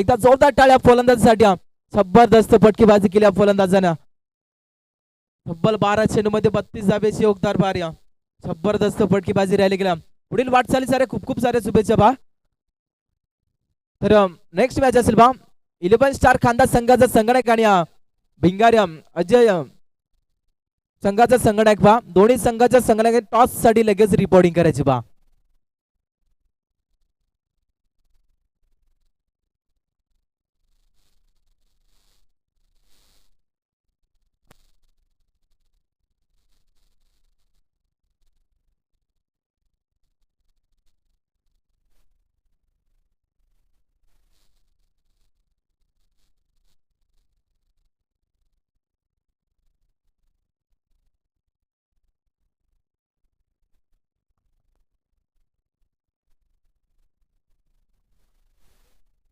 एकदा जोरदार टाळ्या फलंदाजीसाठी. जबरदस्त फटकेबाजी केली फलंदाजानं. तब्बल 12 चेंडूमध्ये 32 धाब्याची योगदार बारी. जबरदस्त फटकेबाजी राहिली गेल्या. पुढील वाटचालीसाठी खूप खूप साऱ्या शुभेच्छा बा. तर नेक्स्ट मॅच असेल बा 11 स्टार खांदा संघाचा संगणक आणि भिंगारी अजय संघाचा संगणक बा. दोन्ही संघाच्या संगणक टॉस साठी लगेच रिपोर्टिंग करायची बा.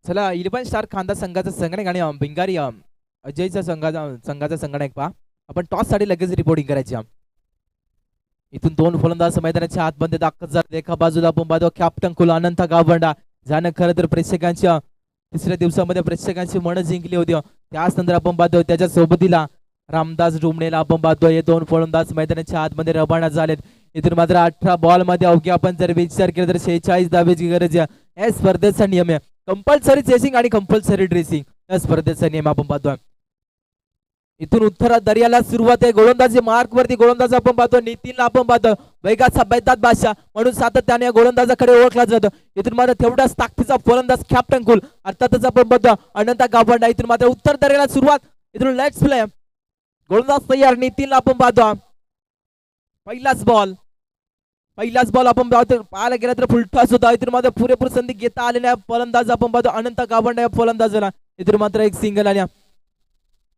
चला 11 स्टार खांदा संघाचा संगणक आणि भिंगारी अजयचा संघाचा संगणक पहा. आपण टॉस साठी लगेच रिपोर्टिंग करायची. इथून दोन फलंदाज मैदानाच्या आतमध्ये दाखल झाले. एका बाजूला आपण पाहतो कॅप्टन कुल अनंत गावंडा ज्यानं खरं तर प्रेक्षकांच्या तिसऱ्या दिवसामध्ये प्रेक्षकांची मन जिंकली होती. त्याच नंतर आपण पाहतो त्याच्या सोबतीला रामदास डुमणेला आपण पाहतो. हे दोन फलंदाज मैदानाच्या आतमध्ये रवाना झालेत. इथून मात्र 18 बॉल मध्ये अवघ्या आपण जर विचार केला तर 46 धाब्याची गरज आहे. या स्पर्धेचा नियम आहे कंपल्सरी चेसिंग आणि कंपल्सरी ड्रेसिंग. या स्पर्धेचा नियम आपण पाहतो. इथून उत्तरात दर्याला सुरुवात आहे. गोलंदाजी मार्क वरती गोलंदाज आपण पाहतो नितीनला आपण पाहतो वेगाचा बैताद बादशाह म्हणून सातत्याने गोलंदाजाकडे ओळखला जातो. इथून मात्र तेवढाच ताकदीचा फलंदाज कॅप्टन कुल अर्थातच आपण पाहतो अनंत गावंडा. इथून मात्र उत्तर दर्याला सुरुवात. इथून लेट्स प्ले गोलंदाज तयार नितीनला आपण पाहतो. पहिलाच बॉल आपण पाहायला गेला तर फुलटॉस होता. इथून मात्र पुरेपूर संधी घेता आलेल्या फलंदाज आपण पाहतो अनंत गावंडा या फलंदाजाला. इथून मात्र एक सिंगल आल्या.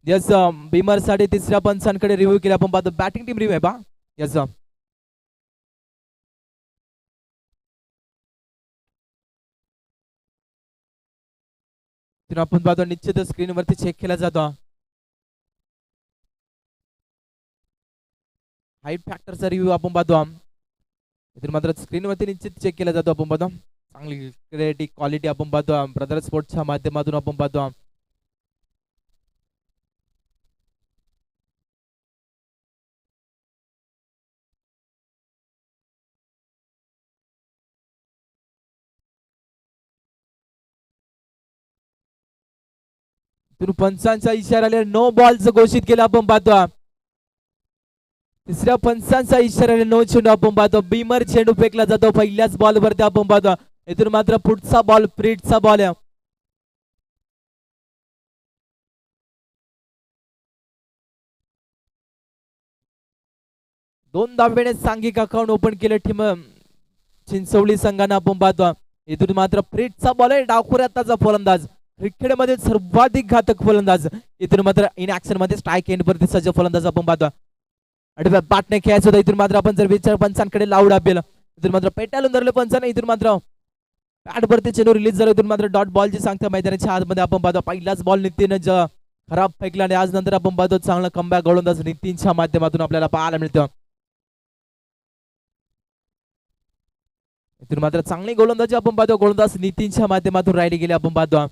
यस बिमर साठी तिसऱ्या पंचांकडे रिव्ह्यू केला आपण पाहतो. बॅटिंग टीम रिव्ह्यू आहे बा. यस आपण पाहतो निश्चित स्क्रीनवरती चेक केला जातो. हाईट फॅक्टरचा रिव्ह्यू आपण पाहतो. इथून मात्र स्क्रीनवरती निश्चित चेक केला जातो. आपण पाहतो चांगली क्वालिटी आपण पाहतो ब्रदर स्पोर्ट्सच्या माध्यमातून आपण पाहतो. पंचांचा इशाराने नो बॉलचं घोषित केलं आपण पाहतो. तिसऱ्या पंचांचा इशाराने नो चेंडू आपण पाहतो. बीमर चेंडू फेकला जातो पहिल्याच बॉल वरती आपण पाहतो. इथून मात्र पुढचा बॉल प्रीटचा बॉल आहे. दोन धाब्याने सांघिक अकाउंट ओपन केले टीम चिंचवली संघाने आपण पाहतो. इथून मात्र प्रीटचा बॉल आहे. डावखुऱ्याचा फलंदाज क्रिकेटमध्ये सर्वाधिक घातक फलंदाज. इथून मात्र इन ऍक्शन मध्ये स्ट्राईक एंड वरती सज्ज फलंदाज आपण पाहतो. आणि पाटणे खेळायचं होता. इथून मात्र आपण जर विचार पंचांकडे लावड आपल्याला इथून मात्र पेटाळून धरले पंचाने. इथून मात्र पॅड वरती चेंडू रिलीज झाला. इथून मात्र डॉट बॉलची सांगता मैदानाच्या आतमध्ये आपण पाहतो. पहिलाच बॉल नितीन खराब फेकला आणि आज नंतर आपण पाहतो चांगला कमबॅक गोलंदाज नितीनच्या माध्यमातून आपल्याला पाहायला मिळतं. इथून मात्र चांगली गोलंदाजी आपण पाहतो गोलंदाज नितीनच्या माध्यमातून राहिली गेली आपण पाहतो.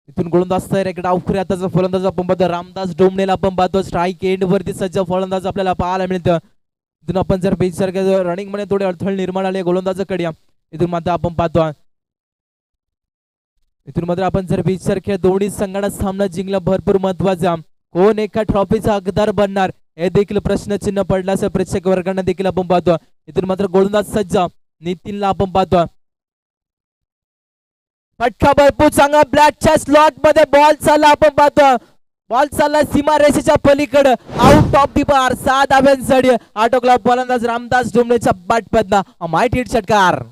इथून गोलंदाज तयार एक डावखुऱ्याचा फलंदाज आपण पाहतो. रामदास डोमणेला आपण पाहतो स्ट्राईक एंड वरती सज्ज फलंदाज आपल्याला पाहायला मिळतं. इथून आपण जर विचार केला रनिंग मध्ये थोडे अडथळे निर्माण आले गोलंदाजाकडे. इथून मात्र आपण पाहतो इथून मात्र आपण जर विचार केला दोन्ही संघांना सामना जिंकला भरपूर महत्वाचा. कोण एका ट्रॉफीचा हकदार बनणार हे देखील प्रश्नचिन्ह पडला असं प्रेक्षक वर्गांना देखील आपण पाहतो. इथून मात्र गोलंदाज सज्ज नितीनला आपण पाहतो. फटका भरपूर चांगला ब्लॅकच्या स्लॉट मध्ये बॉल चालला आपण पाहतो. बॉल चालला सीमा रेषेच्या पलीकडे आउट ऑफ दी बार. 6 धाब्यांसाठी आटोकला फलंदाज रामदास डोमणेच्या बॅटमधला माईट हिट षटकार.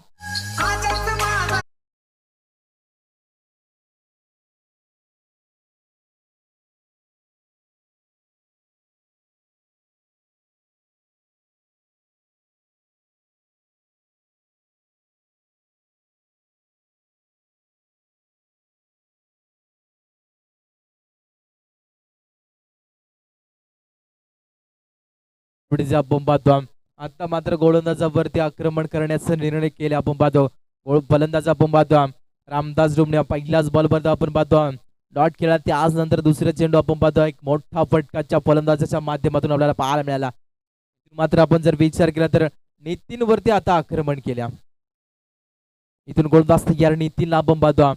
आपण पाहतो आता मात्र गोलंदाजावरती आक्रमण करण्याचा निर्णय केले आपण पाहतो. फलंदाज आपण पाहतो रामदास डुमणे पहिल्याच बॉलवर आपण पाहतो डॉट केला. त्याच नंतर दुसरा चेंडू आपण पाहतो एक मोठा फटकाच्या फलंदाजाच्या माध्यमातून आपल्याला पाहायला मिळाला. मात्र आपण जर विचार केला तर नितीन वरती आता आक्रमण केल्या. इथून गोलंदाज तयार नितीनला आपण पाहतो.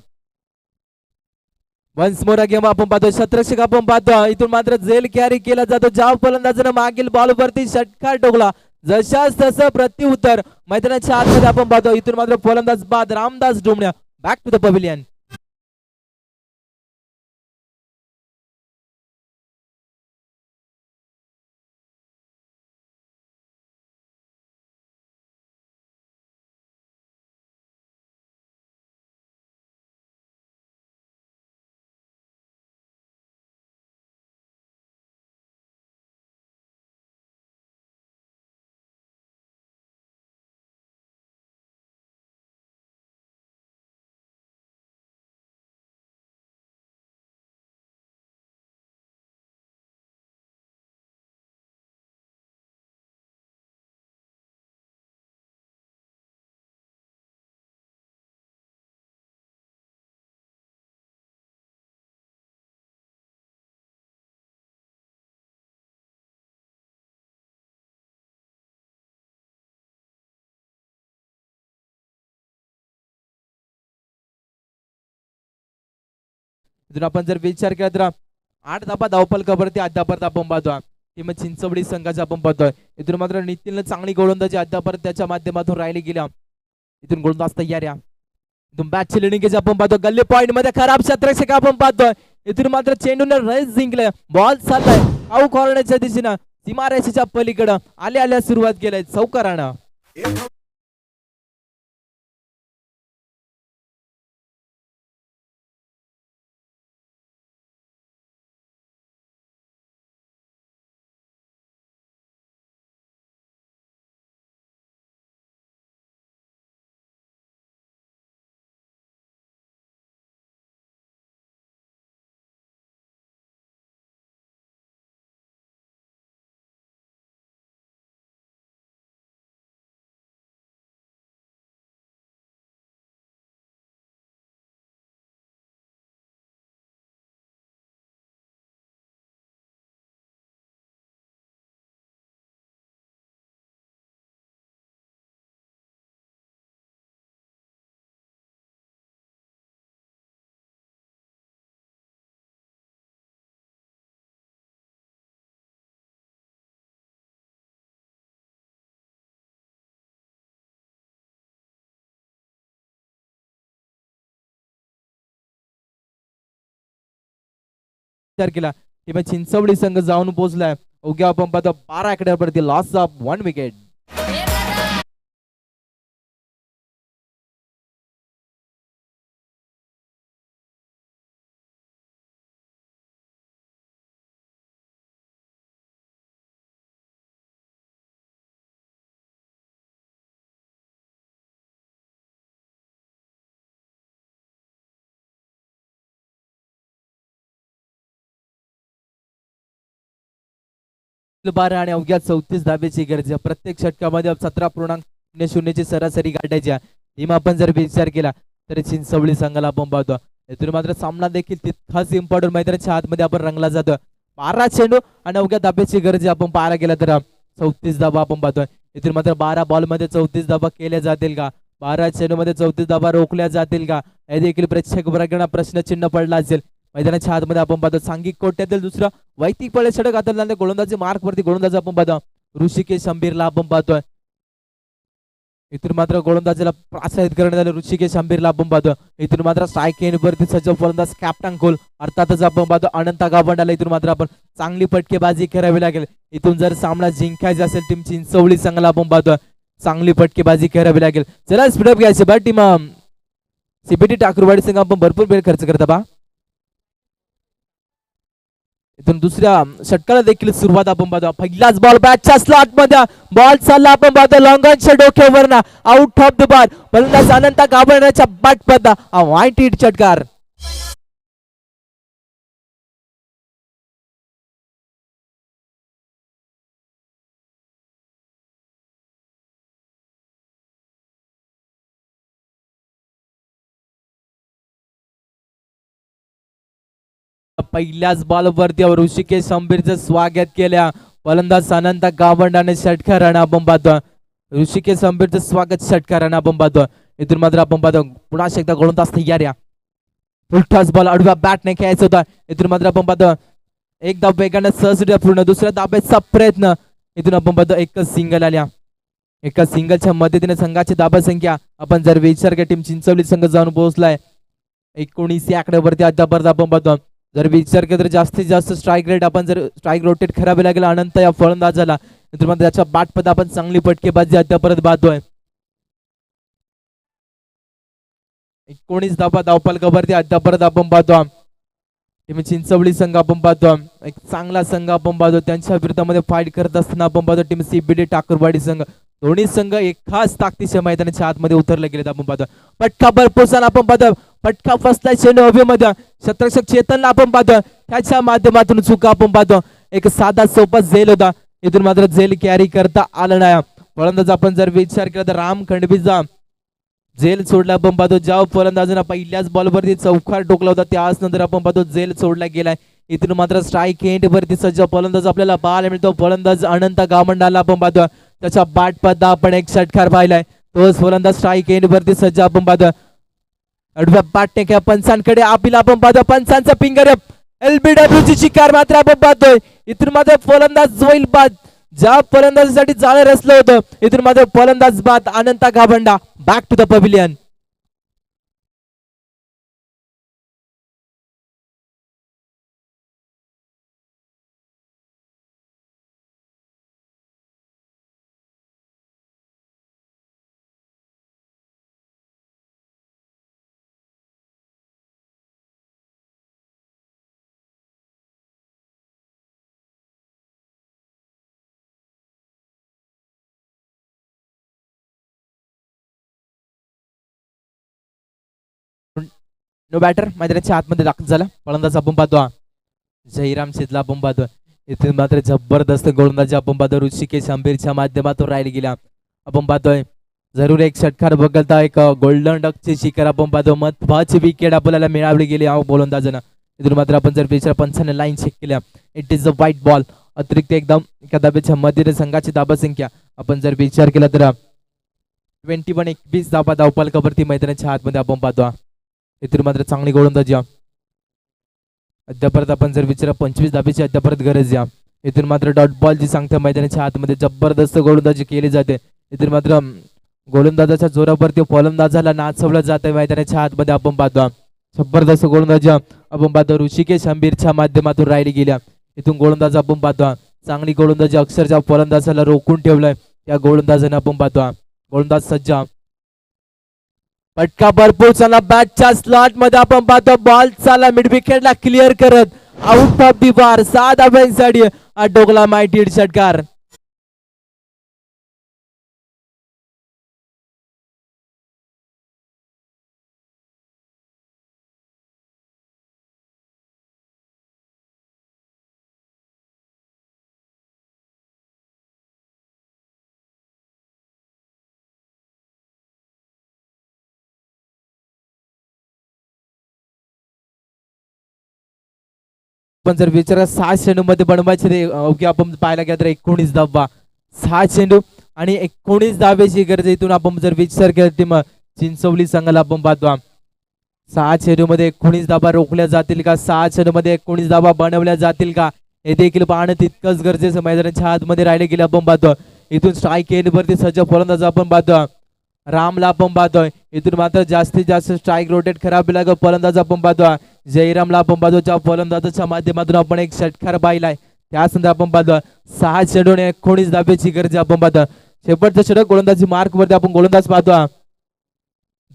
वन्स मोर गेम आपण पाहतो. शतरक्षक आपण पाहतो. इथून मात्र झेल कॅरी केला जातो. ज्या फलंदाजानं मागील बॉलवरती षटकार ठोकला जशाच तसं प्रत्युत्तर मैदानाच्या आतमध्ये आपण पाहतो. इथून मात्र फलंदाज बाद Ramdas Dumane back to the pavilion. इथून आपण जर विचार केला तर 8 धाबा धावफलकावरती अद्यापर्यंत आपण पाहतो. टीम चिंचवडी संघाचा आपण पाहतोय. इथून मात्र नितीनला चांगली गोलंदाजी अद्यापर्यंत त्याच्या माध्यमातून राहिली गेल्या. इथून गोलंदाज तयार या. इथून बॅटची लिडिंग आपण पाहतो. गल्ली पॉइंट मध्ये खराब क्षेत्ररक्षक आपण पाहतोय. इथून मात्र चेंडूने रन जिंकले. बॉल चाललाय आऊट करण्याच्या दिशेनं सीमारेषेच्या पलीकडे आल्या सुरुवात केली चौकारानं. केला किंवा चिंचवडी संघ जाऊन पोहोचलाय. ओके आपण पाहतो 12 एकड्यावरती लॉस ऑफ 1 विकेट. आणि अवघ्या 34 धाब्याची गरज. प्रत्येक षटकामध्ये 17.0 ची सरासरी गाठायची. टीम आपण जर विचार केला तर चिंचवडी संघाला आपण पाहतो. इथून मात्र सामना देखील तितकाच इम्पॉर्टंट मैदानाच्या आतमध्ये आपण रंगला जातो. 12 चेंडू आणि अवघ्या धाब्याची गरज आपण पाहायला गेला तर 34 धाबा आपण पाहतोय. इथून मात्र 12 बॉल मध्ये 34 धाबा केल्या जातील का? 12 चेंडू मध्ये 34 धाबा रोखल्या जातील का? हे देखील प्रेक्षक वर्गांना प्रश्नचिन्ह पडला असेल. मैदानाच्या आतमध्ये आपण पाहतो सांघिक कोट्यातील दुसरं वैयक्तिक पळे षटक हाताळल्याने गोलंदाजी मार्क वरती गोलंदाज आपण पाहतो ऋषिकेश अंबीरला आपण पाहतोय. इथून मात्र गोलंदाजीला प्रोत्साहित करण्यात आले ऋषिकेश अंबीरला आपण पाहतो. इथून मात्र स्ट्राईक एंड वरती सज्ज फलंदाज कॅप्टन कोल अर्थातच आपण पाहतो अनंत गावंडाला. इथून मात्र आपण चांगली फटकेबाजी करावी लागेल. इथून जर सामना जिंकायचा असेल टीम चिंचवडी संघाला आपण पाहतो चांगली फटकेबाजी करावी लागेल. चला स्पीडअप घ्यायचे बा टीम सीपीटी टाकूरवाडी संघ आपण भरपूर वेळ खर्च करता बा. इथून दुसऱ्या षटकाला देखील सुरुवात आपण पाहतो. पहिलाच बॉल बॅटच्या स्लॉट मध्ये बॉल चालला आपण पाहतो लॉंगॉनच्या डोक्यावर ना आउट ऑफ द बार. फलंदाज अनंत गाभण्याच्या बॅट पडदा वाईट हिट षटकार. पहिल्याच बॉलवरती ऋषिकेश संबीरचं स्वागत केल्या. फलंदाज अनंत गावंडाने षटकार आपण पाहतो. ऋषिकेश संबीरचं स्वागत षटकार आपण पाहतो. इथून मात्र आपण पाहतो पुन्हा एकदा गोलंदाज तयार या. उलटाच बॉल आडव्या बॅटने खेळायचा होता. इथून मात्र आपण पाहतो एकदा वेगाने सहज पूर्ण दुसऱ्या धाब्याचा प्रयत्न. इथून आपण पाहतो एकच सिंगल आल्या. एका सिंगलच्या मदतीने संघाची धाबा संख्या आपण जर विचार केला टीम चिंचवली संघ जाऊन पोहोचलाय 19 या आकड्यावरती आतापर्यंत आपण पाहतो. जर विचार केला तर जास्तीत जास्त स्ट्राईक रेट आपण जर स्ट्राईक रोटेट करावे लागेल अनंत या फलंदाजाला. मात्र त्याच्या बाटपद आपण चांगली फटकेबाजी आतापर्यंत पाहतोय. 19 धाबा धावफलकावरती आतापर्यंत आपण पाहतो. टीम चिंचवली संघ आपण पाहतो एक चांगला संघ आपण पाहतो. त्यांच्या विरोधामध्ये फाईट करत असताना आपण पाहतो टीम सीबीडी ठाकूरवाडी संघ. दोन्ही संघ एकाच ताकदीच्या मैदानाच्या आतमध्ये उतरले गेलेत आपण पाहतो. पटका भरपूर आपण पाहतो. पटका फसला चेंडू हवेमध्ये क्षेत्ररक्षक चेतनला आपण पाहतो. त्याच्या माध्यमातून चुका आपण पाहतो. एक साधा सोपा झेल होता. इथून मात्र झेल कॅरी करता आला नाही. फलंदाज आपण जर विचार केला तर राम खंडबीचा झेल सोडला आपण पाहतो. ज्या फलंदाजांना पहिल्याच बॉलवरती चौकार टोकला होता त्याच नंतर आपण पाहतो झेल सोडला गेलाय. इथून मात्र स्ट्राईक एंड वरती सज्ज फलंदाज आपल्याला पाहायला मिळतो. फलंदाज अनंत गावंडाला आपण पाहतो. त्याच्या बाटपदा आपण एक षटकार पाहिलाय. तोच फलंदाज स्ट्राईक एंड वरती सज्ज आपण पाहतो. अडव्या बाटने क्या पंचांकडे आपला आपण पाहतो. पंचांचा फिंगर एलबीडब्ल्यू ची शिकार मात्र आपण पाहतोय. इथून मात्र फलंदाज जोईल बाद ज्या फलंदाजीसाठी जाळं रचलं होतं. इथून मात्र फलंदाज बाद Anant Gavanda back to the pavilion. No batter मैदानाच्या आतमध्ये दाखल झाला. फलंदाज आपण पाहतो जयराम शिदला आपण पाहतो. इथे मात्र जबरदस्त गोलंदाजी आपण पाहतो ऋषिकेश अंबीरच्या माध्यमातून राहिली गेल्या आपण पाहतोय. जरूर एक षटकार बघता एक गोल्डन डकची शिकार आपण पाहतो. महत्वाची विकेट आपल्याला मिळवली गेली गोलंदाजांना. इथून मात्र आपण जर विचार पंचाने लाईन चेक केल्या it is a white ball. अतिरिक्त एकदम एका धाब्याच्या मध्ये संघाची धाबा संख्या आपण जर विचार केला तर 21 धाबा धावफलकावरती मैदानाच्या आतमध्ये आपण पाहतो. इथून मात्र चांगली गोलंदाजी अद्यापर्यंत आपण जर विचार 25 धाब्याची अद्यापर्यंत गरज या. इथून मात्र डॉट बॉल जी सांगते मैदानाच्या आतमध्ये जबरदस्त गोलंदाजी केली जाते. इथून मात्र गोलंदाजाच्या जोरावरती फलंदाजाला नाचवलं जातं मैदानाच्या आतमध्ये आपण पाहतो. जबरदस्त गोलंदाजी आपण पाहतो ऋषिकेश अंबीरच्या माध्यमातून राहिली गेल्या. इथून गोलंदाज आपण पाहतो चांगली गोलंदाजी अक्षरशः फलंदाजाला रोखून ठेवलंय त्या गोलंदाजाने आपण पाहतो. गोलंदाज सज्ज फटका भरपूर चला बॅटच्या स्लॉट मध्ये आपण पाहतो. बॉल चाला मिड विकेटला क्लिअर करत आउट ऑफ दी बार 6 धाब्यांसाठी डोगला माहिती षटकार. पण जर विचार 6 चेंडू मध्ये बनवायचे अवघे आपण पाहायला गेला तर 19 धावा 6 चेंडू आणि 19 धाब्याची गरज. इथून आपण जर विचार केला टीम चिंचवली संघाला आपण पाहतो 6 चेंडू मध्ये 19 धाबा रोखल्या जातील का 6 चेंडू मध्ये 19 धाबा बनवल्या जातील का हे देखील पाहणं तितकंच गरजेचं मैदानाच्या आतमध्ये राहिले गेले आपण पाहतो. इथून स्ट्राईक एंड वरती सज्ज फलंदाज आपण पाहतो रामला आपण पाहतोय. इथून मात्र जास्तीत जास्त स्ट्राईक रोटेट करावे लागेल फलंदाज आपण पाहतो जयरामला आपण पाहतो. ज्या फलंदाजाच्या माध्यमातून आपण एक षटकार पाहिलाय त्यानंतर आपण पाहतो 6 चेंडू 19 धाब्याची गरज आपण पाहतो. शेवटचं षटक गोलंदाजी मार्क वरती आपण गोलंदाज पाहतो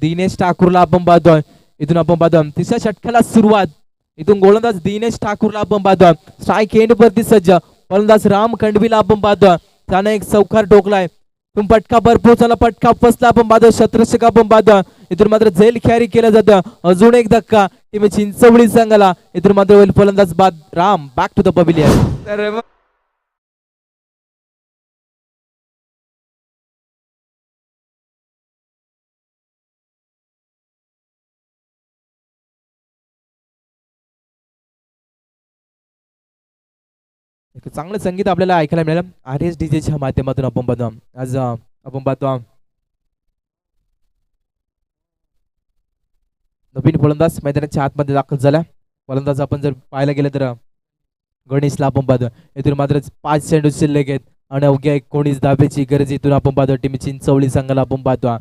दिनेश ठाकूरला आपण पाहतोय. इथून आपण पाहतो तिसऱ्या षटकाला सुरुवात. इथून गोलंदाज दिनेश ठाकूरला आपण पाहतो स्ट्राईक एंड वरती सज्ज फलंदाज राम खंडवीला आपण पाहतो. त्याने एक चौकार टोकलाय. तुम पटका भरपूर चला पटका फसला आपण पाहतो क्षेत्ररक्षक आपण पाहतो. इथून मात्र झेल कॅरी केलं जातं. अजून एक धक्का टीम चिंचवडी संघाला. इथून मात्र होईल फलंदाज बाद Ram back to the pavilion. एक चांगलं संगीत आपल्याला ऐकायला मिळालं RS च्या माध्यमातून. आपण पाहतो आज आपण पाहतो नवीन फलंदाज मैदानाच्या आतमध्ये दाखल झाला. फलंदाज आपण जर पाहायला गेलं तर गणेशला आपण पाहतो. इथून मात्र 5 चेंडू शिल्लक आहेत आणि अवघ्या 19 धाब्याची गरज इथून आपण पाहतो टीम चिंचवली संघाला. आपण पाहतो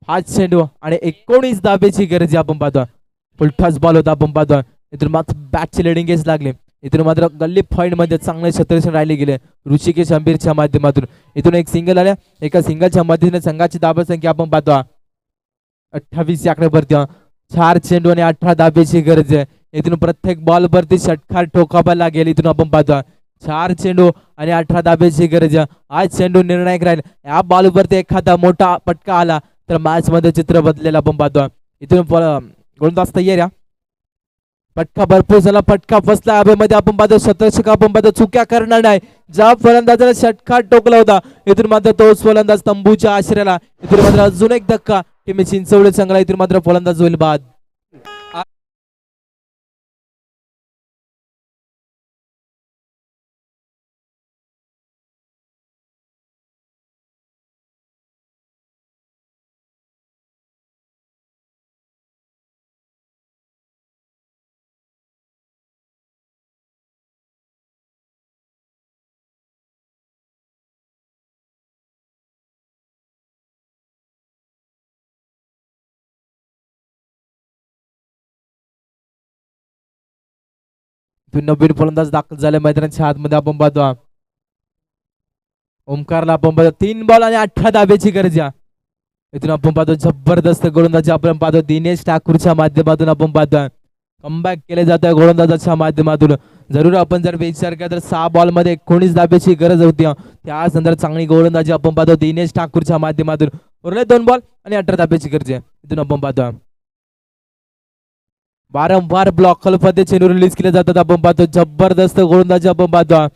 5 चेंडू आणि 19 धाब्याची गरज आपण पाहतो. फुलटॉस बॉल होता आपण पाहतो. इथून मात्र बॅटचे लिडिंग एज लागले. इथून मात्र गल्ली पॉइंट मध्ये चांगले क्षेत्ररक्षण राहिले गेले ऋषिकेश अंबीरच्या माध्यमातून. इथून एक सिंगल आल्या. एका सिंगलच्या मदतीने संघाची धाबा संख्या आपण पाहतो 28 आकड्यावरती. 4 चेंडू आणि 18 धाब्याची गरज आहे. इथून प्रत्येक बॉल वरती षटकार ठोकावा लागेल. इथून आपण पाहतो 4 चेंडू आणि 18 धाब्याची गरज आहे. आज चेंडू निर्णायक राहील. या बॉल वरती एखादा मोठा पटका आला तर मॅच मध्ये चित्र बदलेलं आपण पाहतो. इथून गोलंदाज तयार आहे. पटका भरपूर झाला. पटका फसला हवेमध्ये. आपण पाहतो शतक आपण पाहतो चुक्या करणार नाही. ज्या फलंदाजाला षटकार टोकला होता इथून मात्र तोच फलंदाज तंबूच्या आश्रयाला. इथून मात्र अजून एक धक्का टीम चिंचवली संघाला. इथून मात्र फलंदाज होईल बाद. नवीन फलंदाज दाखल झाले मैदानाच्या आतमध्ये. आपण पाहतो ओमकारला. आपण पाहतो 3 बॉल आणि 18 धाब्याची गरज आहे. इथून आपण पाहतो जबरदस्त गोलंदाजी आपण पाहतो दिनेश ठाकूरच्या माध्यमातून. आपण पाहतो कमबॅक केले जात आहे गोलंदाजाच्या माध्यमातून. जरूर आपण जर विचार केला तर 6 बॉल मध्ये 19 धाब्याची गरज होती. त्याच नंतर चांगली गोलंदाजी आपण पाहतो दिनेश ठाकूरच्या माध्यमातून. उरले 2 बॉल आणि 18 धाब्याची गरज आहे. इथून आपण पाहतो वारंवार ब्लॉक मध्ये चेंडू रिलीज केले जातात. आपण पाहतो जबरदस्त गोलंदाजी आपण पाहतो.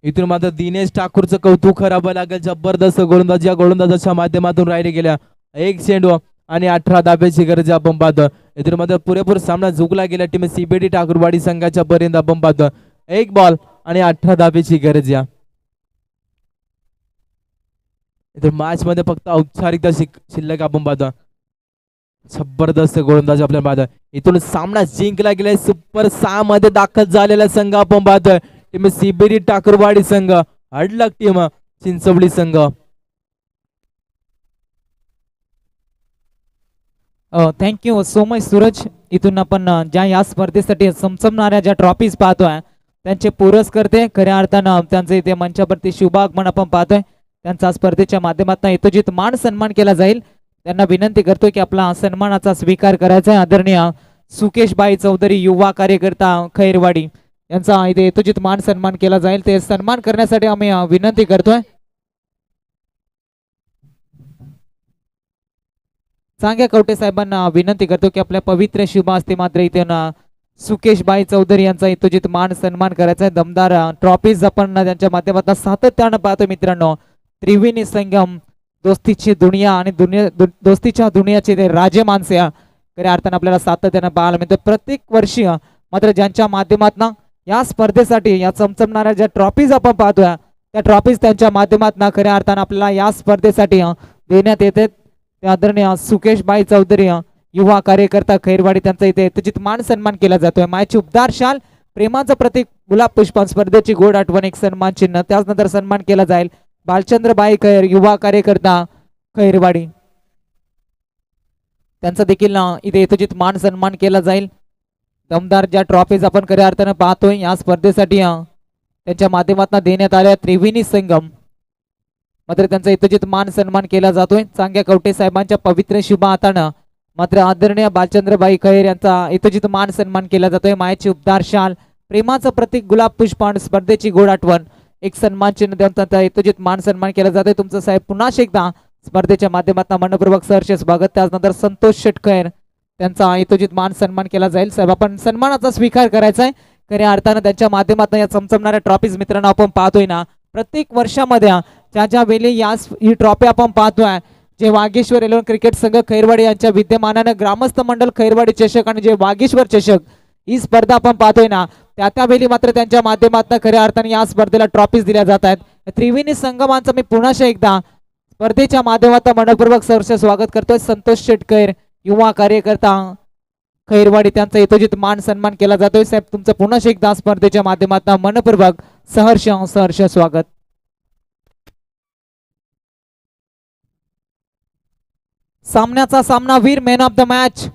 इथून मात्र दिनेश ठाकूरचं कौतुक करावं लागेल. जबरदस्त गोलंदाजी या गोलंदाजाच्या माध्यमातून राहिले गेल्या. 1 चेंडू आणि 18 धाब्याची गरज आपण पाहतो. इथून मात्र पुरेपूर सामना जिंकला गेला टीम CBD ठाकूरवाडी संघाच्या पर्यंत. आपण पाहतो 1 बॉल आणि 18 धाब्याची गरज आहे. इथून मॅच मध्ये फक्त औपचारिकता शिल्लक आपण पाहतो. जबरदस्त गोलंदाज आपल्याला पाहतोय. इथून सामना जिंकला गेलाय. सुपर 6 मध्ये दाखल झालेला संघ आपण पाहतोय टीम CBD ठाकूरवाडी संघ. हडलक टीम चिंचवली संघ. Thank you so much Suraj. इथून आपण ज्या या स्पर्धेसाठी चमचमणाऱ्या ज्या ट्रॉफीज पाहतोय त्यांचे पुरस्कर्ते खऱ्या अर्थानं त्यांचे इथे मंचावरती शुभागमन आपण पाहतोय. त्यांचा स्पर्धेच्या माध्यमातून यथोचित मान सन्मान केला जाईल. त्यांना विनंती करतोय की आपला सन्मानाचा स्वीकार करायचा आहे. आदरणीय सुकेशबाई चौधरी युवा कार्यकर्ता खैरवाडी यांचा इथे यथोचित मान सन्मान केला जाईल. ते सन्मान करण्यासाठी आम्ही विनंती करतोय. चांग्या कवटे साहेबांना विनंती करतो की आपल्या पवित्र शुभ हस्ते मात्र इथे सुकेशबाई चौधरी यांचा यथोचित मान सन्मान करायचा आहे. दमदार ट्रॉफीज आपण त्यांच्या माध्यमातून सातत्यानं पाहतो मित्रांनो. त्रिवेणी संगम दोस्तीची दुनिया आणि दोस्तीच्या दुनियाचे ते राजे माणसे खऱ्या अर्थानं आपल्याला सातत्यानं पाहायला मिळतं. प्रत्येक वर्षी मात्र ज्यांच्या माध्यमातून या स्पर्धेसाठी या चमचमणाऱ्या ज्या ट्रॉफीज आपण पाहतोय त्या ट्रॉफीज त्यांच्या माध्यमातून खऱ्या अर्थानं आपल्याला या स्पर्धेसाठी देण्यात येते. त्या आदरणीय सुकेशबाई चौधरी युवा कार्यकर्ता खैरवाडी त्यांचा इथे यथोचित मान सन्मान केला जातोय. मायची उपदार शाल प्रेमाचं प्रतीक गुलाब पुष्पां स्पर्धेची गोड आठवण एक सन्मान चिन्ह. त्याचनंतर सन्मान केला जाईल बालचंद्रबाई खैर युवा कार्यकर्ता खैरवाडी त्यांचा देखील इथे यथोचित मान सन्मान केला जाईल. दमदार ज्या ट्रॉफीज आपण खऱ्या अर्थानं पाहतोय या स्पर्धेसाठी त्यांच्या माध्यमातून देण्यात आल्या त्रिवेणी संगम मात्र त्यांचा यथोचित मान सन्मान केला जातोय. चांग्या कवटे साहेबांच्या पवित्र शुभ हातानं मात्र आदरणीय बालचंद्रबाई खैर यांचा यथोचित मान सन्मान केला जातोय. मायेची उपदार शाल प्रेमाचं प्रतीक गुलाब पुष्पांड स्पर्धेची गोड आठवण एक सन्मान चिन्ह देऊन त्यांचा यथोचित मान सन्मान केला जातोय. तुमचं साहेब पुन्हा एकदा स्पर्धेच्या माध्यमातून मनपूर्वक सहर्ष स्वागत. त्यानंतर संतोष शेटकर त्यांचा यथोचित मान सन्मान केला जाईल. साहेब आपण सन्मानाचा स्वीकार करायचा आहे. खऱ्या अर्थानं त्यांच्या माध्यमातून या चमचमणाऱ्या ट्रॉफीज मित्रांनो आपण पाहतोय ना प्रत्येक वर्षामध्ये ज्या वेळी ही ट्रॉफी आपण पाहतोय जे वागेश्वर 11 क्रिकेट संघ खैरवाडी यांच्या विद्यमानानं ग्रामस्थ मंडळ खैरवाडी चषक आणि जे वागेश्वर चषक ही स्पर्धा आपण पाहतोय ना, त्यावेळी मात्र त्यांच्या माध्यमातून खऱ्या अर्थाने या स्पर्धेला ट्रॉफीज दिल्या जात आहेत. त्रिवेणी संगमांचं मी पुन्हा एकदा स्पर्धेच्या माध्यमातून मनपूर्वक सहर्ष स्वागत करतोय. संतोष शेटकर युवा कार्यकर्ता खैरवाडी त्यांचा यथोचित मान सन्मान केला जातोय. साहेब तुमचं पुन्हा एकदा स्पर्धेच्या माध्यमातून मनपूर्वक सहर्ष स्वागत. सामन्याचा सामनावीर man of the match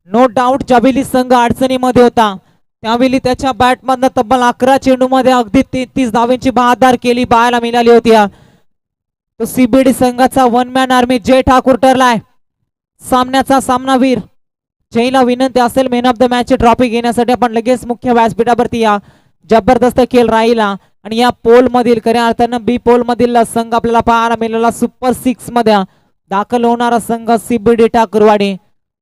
no doubt ज्यावेळी संघ अडचणीमध्ये होता त्यावेळी त्याच्या बॅटमधनं तब्बल 11 चेंडूमध्ये अगदी 33 धावांची बहादर केली पाहायला मिळाली होती. तो सीबीडी संघाचा वन मॅन आर्मी जय ठाकूर ठरलाय सामन्याचा सामनावीर. जयला विनंती असेल मॅन ऑफ द मॅच ची ट्रॉफी घेण्यासाठी आपण लगेच मुख्य व्यासपीठावरती या. जबरदस्त खेळ राहिला आणि या पोल मधील खऱ्या अर्थानं बी पोल मधील संघ आपल्याला पाहायला मिळाला सुपर 6 मध्ये दाखल होणारा संघ सीबीडी ठाकूरवाडी.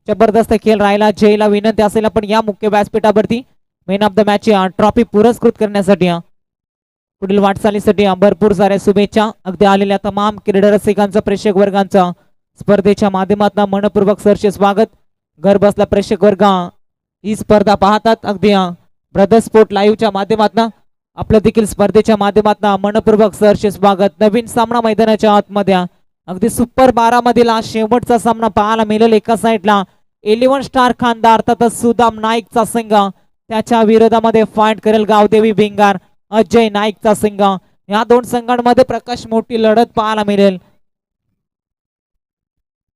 जबरदस्त खेळ राहिला. जयला विनंती असेल आपण या मुख्य व्यासपीठावरती मॅन ऑफ द मॅच ची ट्रॉफी पुरस्कृत करण्यासाठी पुढील वाटचालीसाठी भरपूर साऱ्या शुभेच्छा. अगदी आलेल्या तमाम क्रीडा रसिकांचं प्रेक्षक वर्गांचं स्पर्धेच्या माध्यमातून मनपूर्वक सहर्ष स्वागत. घर बसला प्रेक्षक वर्ग ही स्पर्धा पाहतात. अगदी ब्रदर स्पोर्ट लाईव्हच्या माध्यमातून आपलं देखील स्पर्धेच्या माध्यमातून मनपूर्वक सहर्ष स्वागत. नवीन सामना मैदानाच्या आतमध्ये अगदी सुपर 12 मधील शेवटचा सामना पाहायला मिळेल. एका साईडला 11 स्टार खानदार अर्थातच सुदाम नाईकचा संघ त्याच्या विरोधामध्ये फाईट करेल गावदेवी भिंगार अजय नाईकचा संघ. या दोन संघांमध्ये प्रकाश मोठी लढत पाहायला मिळेल.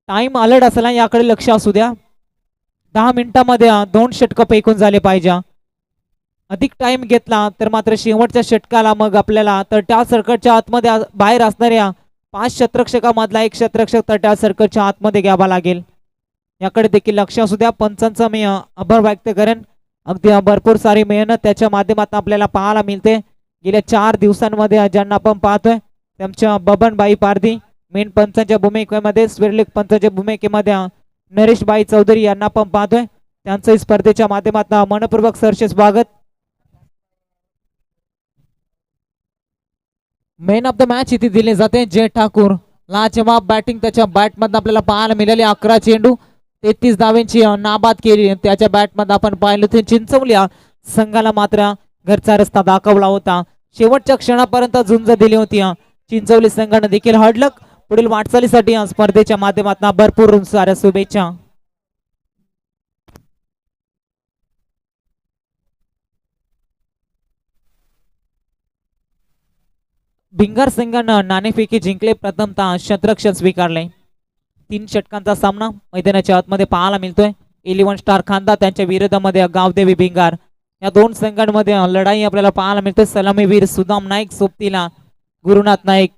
टाइम अलर्ट असला याकडे लक्ष असू द्या. 10 मिनिटांमध्ये 2 षटक फेकून झाले पाहिजे. अधिक टाइम घेतला तर मात्र शेवटच्या षटकाला मग आपल्याला तट्या सर्कलच्या आतमध्ये बाहेर असणाऱ्या 5 क्षेत्ररक्षकामधला एक क्षेत्ररक्षक तट्या सर्कलच्या आतमध्ये घ्यावा लागेल. याकडे देखील लक्ष असू द्या. पंचांचा मी आभार व्यक्त करेन. अगदी भरपूर सारी मेहनत त्याच्या माध्यमातून आपल्याला पाहायला मिळते. गेल्या 4 दिवसांमध्ये ज्यांना आपण पाहतोय त्यांच्या बबनबाई पारधी मेन पंचांच्या भूमिकेमध्ये, स्वेरलिक पंचांच्या भूमिकेमध्ये नरेशबाई चौधरी यांना पण पाहतोय. त्यांचं स्पर्धेच्या माध्यमातून मनपूर्वक सहर्ष स्वागत. मॅन ऑफ द मॅच इथे दिले जाते जय ठाकूर. लाजवाब बॅटिंग त्याच्या बॅटमधून आपल्याला पाहायला मिळाली. 11 चेंडू 33 धावांची नाबाद केली त्याच्या बॅटमध्ये आपण पाहिलं ते. चिंचवल्या संघाला मात्र घरचा रस्ता दाखवला होता. शेवटच्या क्षणापर्यंत झुंज दिली होती. चिंचवली संघाने देखील हडलक पुढील वाटचालीसाठी स्पर्धेच्या माध्यमातून भरपूर साऱ्या शुभेच्छा. भिंगार संघानं नाणेफेकी जिंकले. प्रथमतः क्षेत्ररक्षण स्वीकारले. 3 षटकांचा सामना मैदानाच्या आतमध्ये पाहायला मिळतोय. 11 स्टार खानदा त्यांच्या विरोधामध्ये गावदेवी भिंगार. या दोन संघांमध्ये लढाई आपल्याला पाहायला मिळते. सलामीवीर सुदाम नाईक सोबतीला गुरुनाथ नाईक.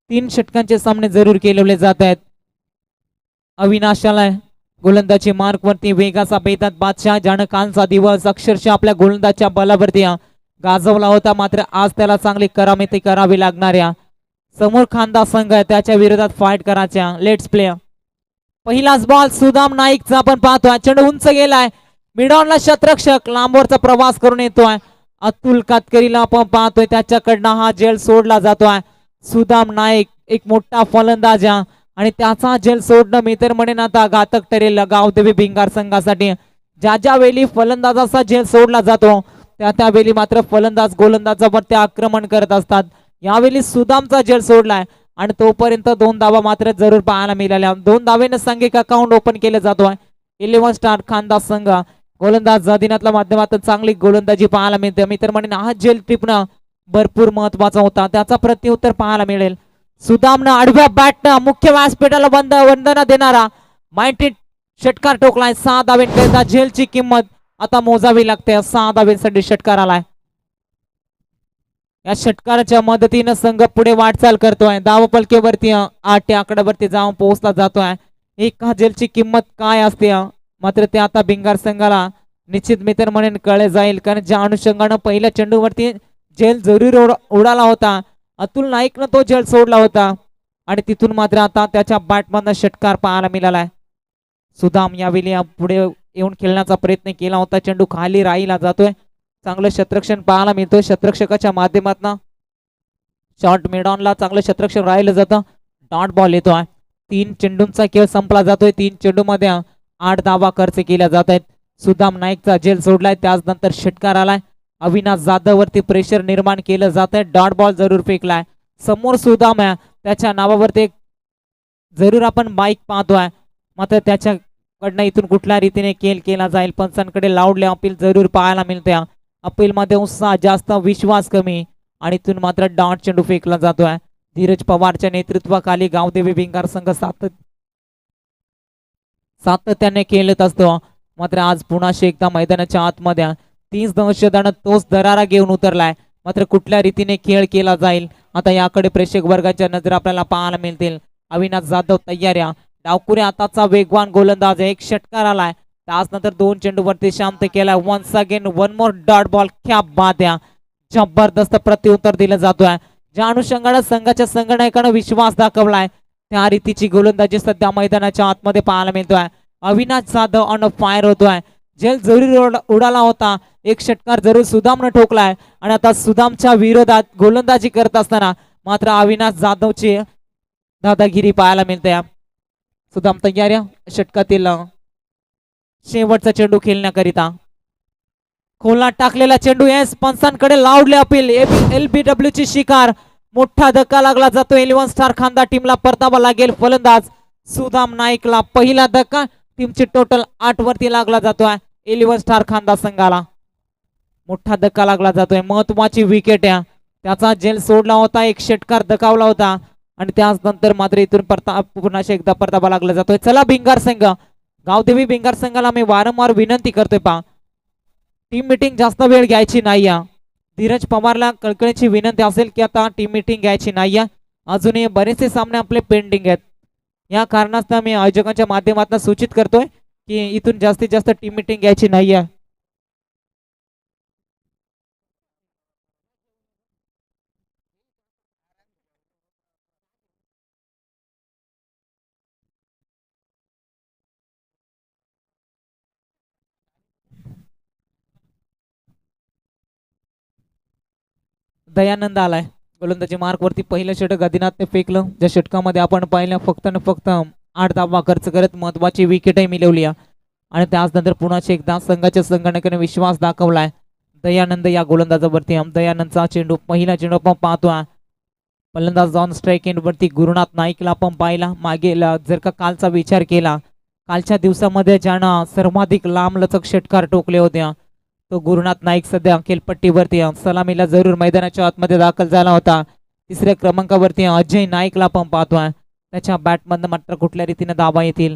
तीन षटकांचे सामने जरूर केले जात आहेत. अविनाशाला गोलंदाजी मार्क वरती वेगाचा बेतात बादशाह ज्यानं कालचा दिवस अक्षरशः आपल्या गोलंदाजच्या बलावरती गाजवला होता. मात्र आज त्याला चांगली करामती करावी लागणाऱ्या समोर खानदा संघ आहे त्याच्या विरोधात फाईट करायच्या. Let's play. पहिलाच बॉल सुदाम नाईकचा आपण पाहतोय. चेंडू उंच गेलाय. मिडॉनला क्षेत्ररक्षक लांबवरचा प्रवास करून येतोय. अतुल कातकरीला आपण पाहतोय त्याच्याकडनं हा झेल सोडला जातोय. सुदाम नाईक एक मोठा फलंदाज आणि त्याचा झेल सोडणं मी तर म्हणेन आता घातक ठरेल गावदेवी भिंगार संघासाठी. ज्या वेळी फलंदाजाचा झेल सोडला जातो त्यावेळी मात्र फलंदाज गोलंदाजावरती आक्रमण करत असतात. यावेळी सुदामचा झेल सोडलाय आणि तोपर्यंत 2 धावा मात्र जरूर पाहायला मिळाल्या. 2 धावेने सांघिक अकाउंट ओपन केले जातोय. 11 स्टार खानदा संघ गोलंदाज दिनातल्या माध्यमातून चांगली गोलंदाजी पाहायला मिळते. मी तर म्हणेन हा झेल टिपणं भरपूर महत्वाचा होता. त्याचा प्रत्युत्तर पाहायला मिळेल. सुदामनं आडव्या बॅटनं मुख्य व्यासपीठाला वंदना देणारा 90 षटकार ठोकलाय. 6 धावेंकरिता झेलची किंमत आता मोजावी लागते. 6 धावेंसाठी षटकार आलाय. या षटकाराच्या मदतीनं संघ पुढे वाटचाल करतोय. धावपलकेवरती 8 आकड्यावरती जाऊन पोहोचला जातोय. एका झेलची किंमत काय असते मात्र ते आता भिंगार संघाला निश्चित मी तर म्हणेन कळे जाईल. कारण ज्या अनुषंगानं पहिल्या चेंडूवरती झेल जरूर उडाला होता अतुल नाईकनं तो झेल सोडला होता आणि तिथून मात्र आता त्याच्या बॅटमधनं षटकार पाहायला मिळालाय. सुदाम यावेळी पुढे येऊन खेळण्याचा प्रयत्न केला होता. चेंडू खाली राहिला जातोय. चांगलं क्षेत्ररक्षण पाहायला मिळतोय. क्षेत्ररक्षकाच्या माध्यमातून शॉर्ट मिडॉनला चांगलं क्षेत्ररक्षण राहिलं जातं. डॉट बॉल येतोय. 3 चेंडूंचा खेळ संपला जातोय. 3 चेंडूमध्ये 8 धावा खर्च केल्या जात आहेत. सुदाम नाईकचा झेल सोडलाय, त्याचनंतर षटकार आलाय. अविनाश जाधव वरती प्रेशर निर्माण केलं जात आहे. डॉट बॉल जरूर फेकलाय. समोर सुदाम आहे, त्याच्या नावावरती एक जरूर आपण बाईक पाहतोय, मात्र त्याच्याकडनं इथून कुठल्या रीतीने खेळ केला जाईल. पंचांकडे लाऊडले अपील जरूर पाहायला मिळते. अपील मध्ये उत्साह जास्त, विश्वास कमी, आणि इथून मात्र डॉट चेंडू फेकला जातोय. धीरज पवारच्या नेतृत्वाखाली गावदेवी भिंगार संघ सातत्याने खेळत असतो. मात्र आज पुन्हा एकदा मैदानाच्या आतमध्ये 30 दहशतानं तोच दरारा घेऊन उतरलाय. मात्र कुठल्या रीतीने खेळ केला जाईल आता याकडे प्रेक्षक वर्गाच्या नजर आपल्याला पाहायला मिळतील. अविनाश जाधव तयाऱ्या, डावकुरे आताचा वेगवान गोलंदाज, एक षटकार आलाय. त्यानंतर 2 चेंडूवरती शांत केलाय. Once again one more dot ball. क्या बात आहे, जबरदस्त प्रत्युत्तर दिलं जातोय. ज्या अनुषंगाने संघाच्या संघनायकानं विश्वास दाखवलाय त्या रीतीची गोलंदाजी सध्या मैदानाच्या आतमध्ये पाहायला मिळतोय. अविनाश जाधव ऑन फायर होतोय. झेल जरूर उडाला होता, एक षटकार जरूर सुदामनं ठोकलाय, आणि आता सुदामच्या विरोधात गोलंदाजी करत असताना मात्र अविनाश जाधवची दादागिरी पाहायला मिळते. सुदाम तयार षटकातील शेवटचा चेंडू खेळण्याकरिता. खोला टाकलेला चेंडू एस पंचांकडे लावले अपील. LBW ची शिकार, मोठा धक्का लागला जातो. 11 स्टार खांदा टीमला परतावा लागेल. फलंदाज सुदाम नाईकला पहिला धक्का, टीमची टोटल 8 वरती लागला जातोय. 11 स्टार खांदा संघाला मोठा धक्का लागला जातोय. महत्वाची विकेट आहे, त्याचा झेल सोडला होता, एक षटकार दकावला होता, आणि त्यानंतर मात्र इथून पुन्हा एकदा परतावा लागला जातोय. चला भिंगार संघ, गावदेवी भिंगार संघाला मी वारंवार विनंती करतोय, पहा टीम मीटिंग जास्त वेळ घ्यायची नाही. धीरज पवारला कळकळीची विनंती असेल की आता टीम मीटिंग घ्यायची नाही. अजूनही बरेचसे सामने आपले पेंडिंग आहेत. या कारणास्तव मी आयोजकांच्या माध्यमातून सूचित करतोय की इथून जास्तीत जास्त टीम मीटिंग घ्यायची नाही. दयानंद आलाय गोलंदाजी मार्क वरती. पहिलं षटक आदिनाथने फेकलं, ज्या षटकामध्ये आपण पाहिलं फक्त न फक्त 8 धावा खर्च करत महत्वाची विकेटही मिळवली, आणि त्यानंतर पुन्हा एकदा संघाच्या संघटनेने विश्वास दाखवलाय दयानंद या गोलंदाजावरती. दयानंदचा चेंडू, पहिला चेंडू आपण पाहतोय. फलंदाज ऑन स्ट्राईक एंड वरती गुरुनाथ नाईकला आपण पाहिला. मागे जर का कालचा विचार केला, कालच्या दिवसामध्ये ज्यानं सर्वाधिक लांबलचक षटकार टोकले होते तो गुरुनाथ नाईक सध्या खेळपट्टीवरती सलामीला जरूर मैदानाच्या आतमध्ये दाखल झाला होता. 3ऱ्या क्रमांकावरती अजय नाईकला आपण पाहतोय. त्याच्या बॅटमधनं मात्र कुठल्या रीतीने धावा येतील.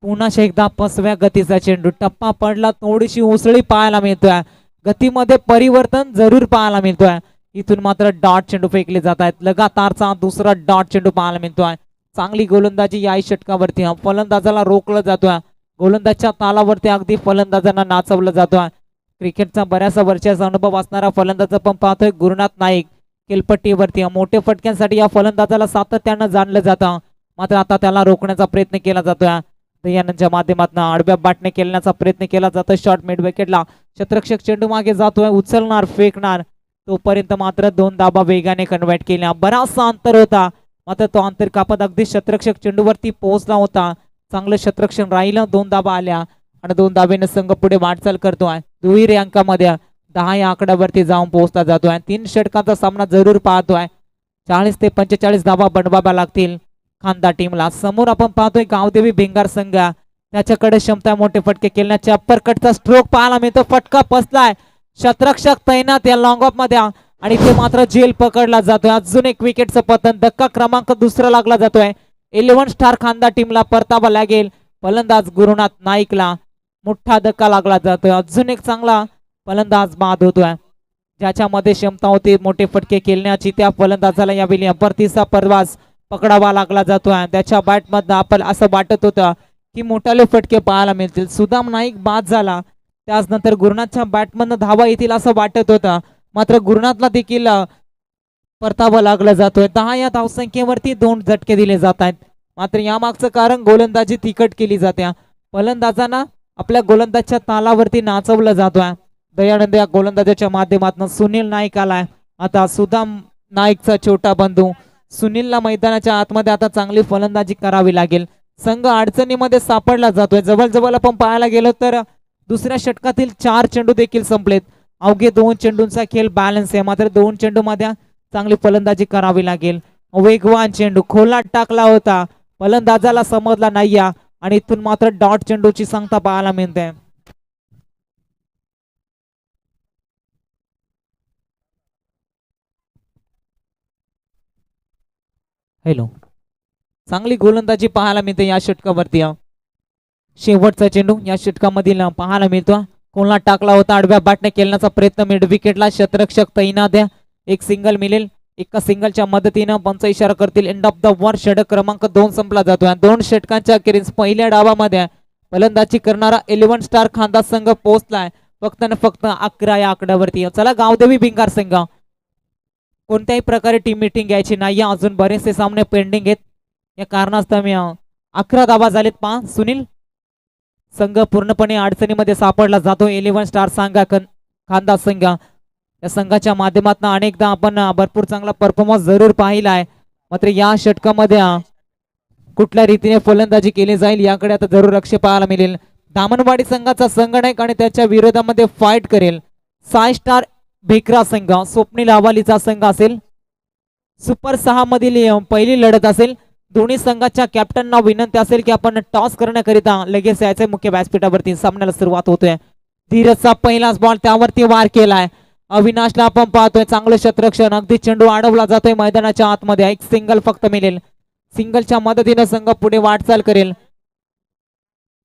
पुन्हा एकदा 5व्या गतीचा चेंडू, टप्पा पडला, थोडीशी उसळी पाहायला मिळतोय, गतीमध्ये परिवर्तन जरूर पाहायला मिळतोय. इथून मात्र डॉट चेंडू फेकले जात आहेत. लगातारचा दुसरा डॉट चेंडू पाहायला मिळतोय. चांगली गोलंदाजी या षटकावरती. फलंदाजाला रोखलं जातोय, गोलंदाजच्या तालावरती अगदी फलंदाजांना नाचवलं जातोय. क्रिकेटचा बऱ्याचसा वर्षाचा अनुभव असणारा फलंदाज आपण पाहतोय गुरुनाथ नाईक खेळपट्टीवरती. मोठ्या फटक्यांसाठी या फलंदाजाला सातत्यानं जाणलं जातं, मात्र आता त्याला रोखण्याचा प्रयत्न केला जातोय. दयानंदच्या माध्यमातून आडव्या बॅटने खेळण्याचा प्रयत्न केला जातोय. शॉर्ट मिड विकेटला क्षेत्ररक्षक चेंडू मागे जातोय, उचलणार, फेकणार, तोपर्यंत मात्र 2 धाबा वेगाने कन्वर्ट केल्या. बराचसा अंतर होता, मात्र तो अंतर कापत अगदी क्षेत्ररक्षक चेंडूवरती पोहोचला होता. चांगलं क्षेत्ररक्षण राहिलं, 2 धाबा आल्या, आणि 2 धाब्याने संघ पुढे वाटचाल करतोय. दुहेरी अंकामध्ये 10 या आकड्यावरती जाऊन पोहोचला जातोय. 3 षटकांचा सामना जरूर पाहतोय. 40 ते 45 धाबा बनवाव्या लागतील खांदा टीमला. समोर आपण पाहतोय गावदेवी भिंगार संघ, त्याच्याकडे क्षमता मोठे फटके खेळण्याचे. अप्पर कटचा स्ट्रोक पाहायला मिळतो, फटका बसलाय, क्षेत्ररक्षक तैनात या लॉंग ऑफ मध्ये, आणि ते मात्र झेल पकडला जातोय. अजून एक विकेटचं पतन, धक्का क्रमांक 2 लागला जातोय. 11 स्टार खांदा टीमला परतावा लागेल. फलंदाज गुरुनाथ नाईकला मोठा धक्का लागला जातोय. अजून एक चांगला फलंदाज बाद होतोय, ज्याच्यामध्ये क्षमता होती मोठे फटके खेळण्याची. त्या फलंदाजाला यावेळी अपरतीचा प्रवास पकडावा लागला जातोय. त्याच्या बॅटमधनं आपण असं वाटत होतं की मोठाले फटके पाहायला मिळतील. सुदाम नाईक बाद झाला, त्याचनंतर गुरुनाथच्या बॅटमधनं धावा येतील असं वाटत होतं, मात्र गुरुनाथला देखील परतावा लागला जातोय. 10 या धावसंख्येवरती 2 झटके दिले जात आहेत. मात्र यामागचं कारण गोलंदाजी तिखट केली जाते. फलंदाजांना आपल्या गोलंदाजच्या तालावरती नाचवलं जातोय. दयानंद या गोलंदाजाच्या माध्यमातून. सुनील नाईक आलाय. आता सुदाम नाईकचा छोटा बंधू सुनीलला मैदानाच्या आतमध्ये आता चांगली फलंदाजी करावी लागेल. संघ अडचणीमध्ये सापडला जातोय. जवळ आपण पाहायला गेलो तर दुसऱ्या षटकातील 4 चेंडू देखील संपलेत. अवघे 2 चेंडूंचा खेळ बॅलन्स आहे, मात्र 2 चेंडू मध्ये चांगली फलंदाजी करावी लागेल. वेगवान चेंडू खोलात टाकला होता, फलंदाजाला समजला नाही आणि इथून मात्र डॉट चेंडूची संख्या पाहायला मिळते. हॅलो, चांगली गोलंदाजी पाहायला मिळते या षटकावरती. शेवटचा चेंडू या षटकामधील पाहायला मिळतो. कोणाला टाकला होता, आडव्या बॅटने खेळण्याचा प्रयत्न, मिड विकेटला क्षेत्ररक्षक तैनात आहे. एक सिंगल मिळेल. एका सिंगलच्या मदतीनं पंच इशारा करतील एंड ऑफ द वर. षटक क्रमांक 2 संपला जातोय. 2 षटकांच्या अखेरीस पहिल्या डावामध्ये फलंदाजी करणारा 11 स्टार खांदा संघ पोहोचलाय फक्त आणि फक्त 11 या आकड्यावरती. चला, गावदेवी भिंगार संघ कोणत्याही प्रकारे टीम मीटिंग घ्यायची नाही, अजून बरेचसे सामने पेंडिंग आहेत. या कारणास्तव 11 धावा झालेत. पहा, सुनील संघ पूर्णपणे अडचणीमध्ये सापडला जातो. 11 स्टार संघ खांदा संघ या संघाच्या माध्यमातून अनेकदा आपण भरपूर चांगला परफॉर्मन्स जरूर पाहिला आहे, मात्र या षटकामध्ये कुठल्या रीतीने फलंदाजी केली जाईल याकडे आता जरूर लक्ष पाहायला मिळेल. दामनवाडी संघाचा संघनायक आणि त्याच्या विरोधामध्ये फाईट करेल 6 स्टार भेकरा संघ. स्वप्नील हवालीचा संघ असेल. सुपर 6 मधील पहिली लढत असेल. दोन्ही संघाच्या कॅप्टनना विनंती असेल की आपण टॉस करण्याकरिता लगेच यायचे मुख्य व्यासपीठावरती. सामन्याला सुरुवात होतोय. धीरजचा पहिलाच बॉल, त्यावरती वार केलाय. अविनाशला आपण पाहतोय, चांगलं क्षेत्ररक्षण, अगदी चेंडू अडवला जातोय मैदानाच्या आतमध्ये. एक सिंगल फक्त मिळेल. सिंगलच्या मदतीने संघ पुढे वाटचाल करेल.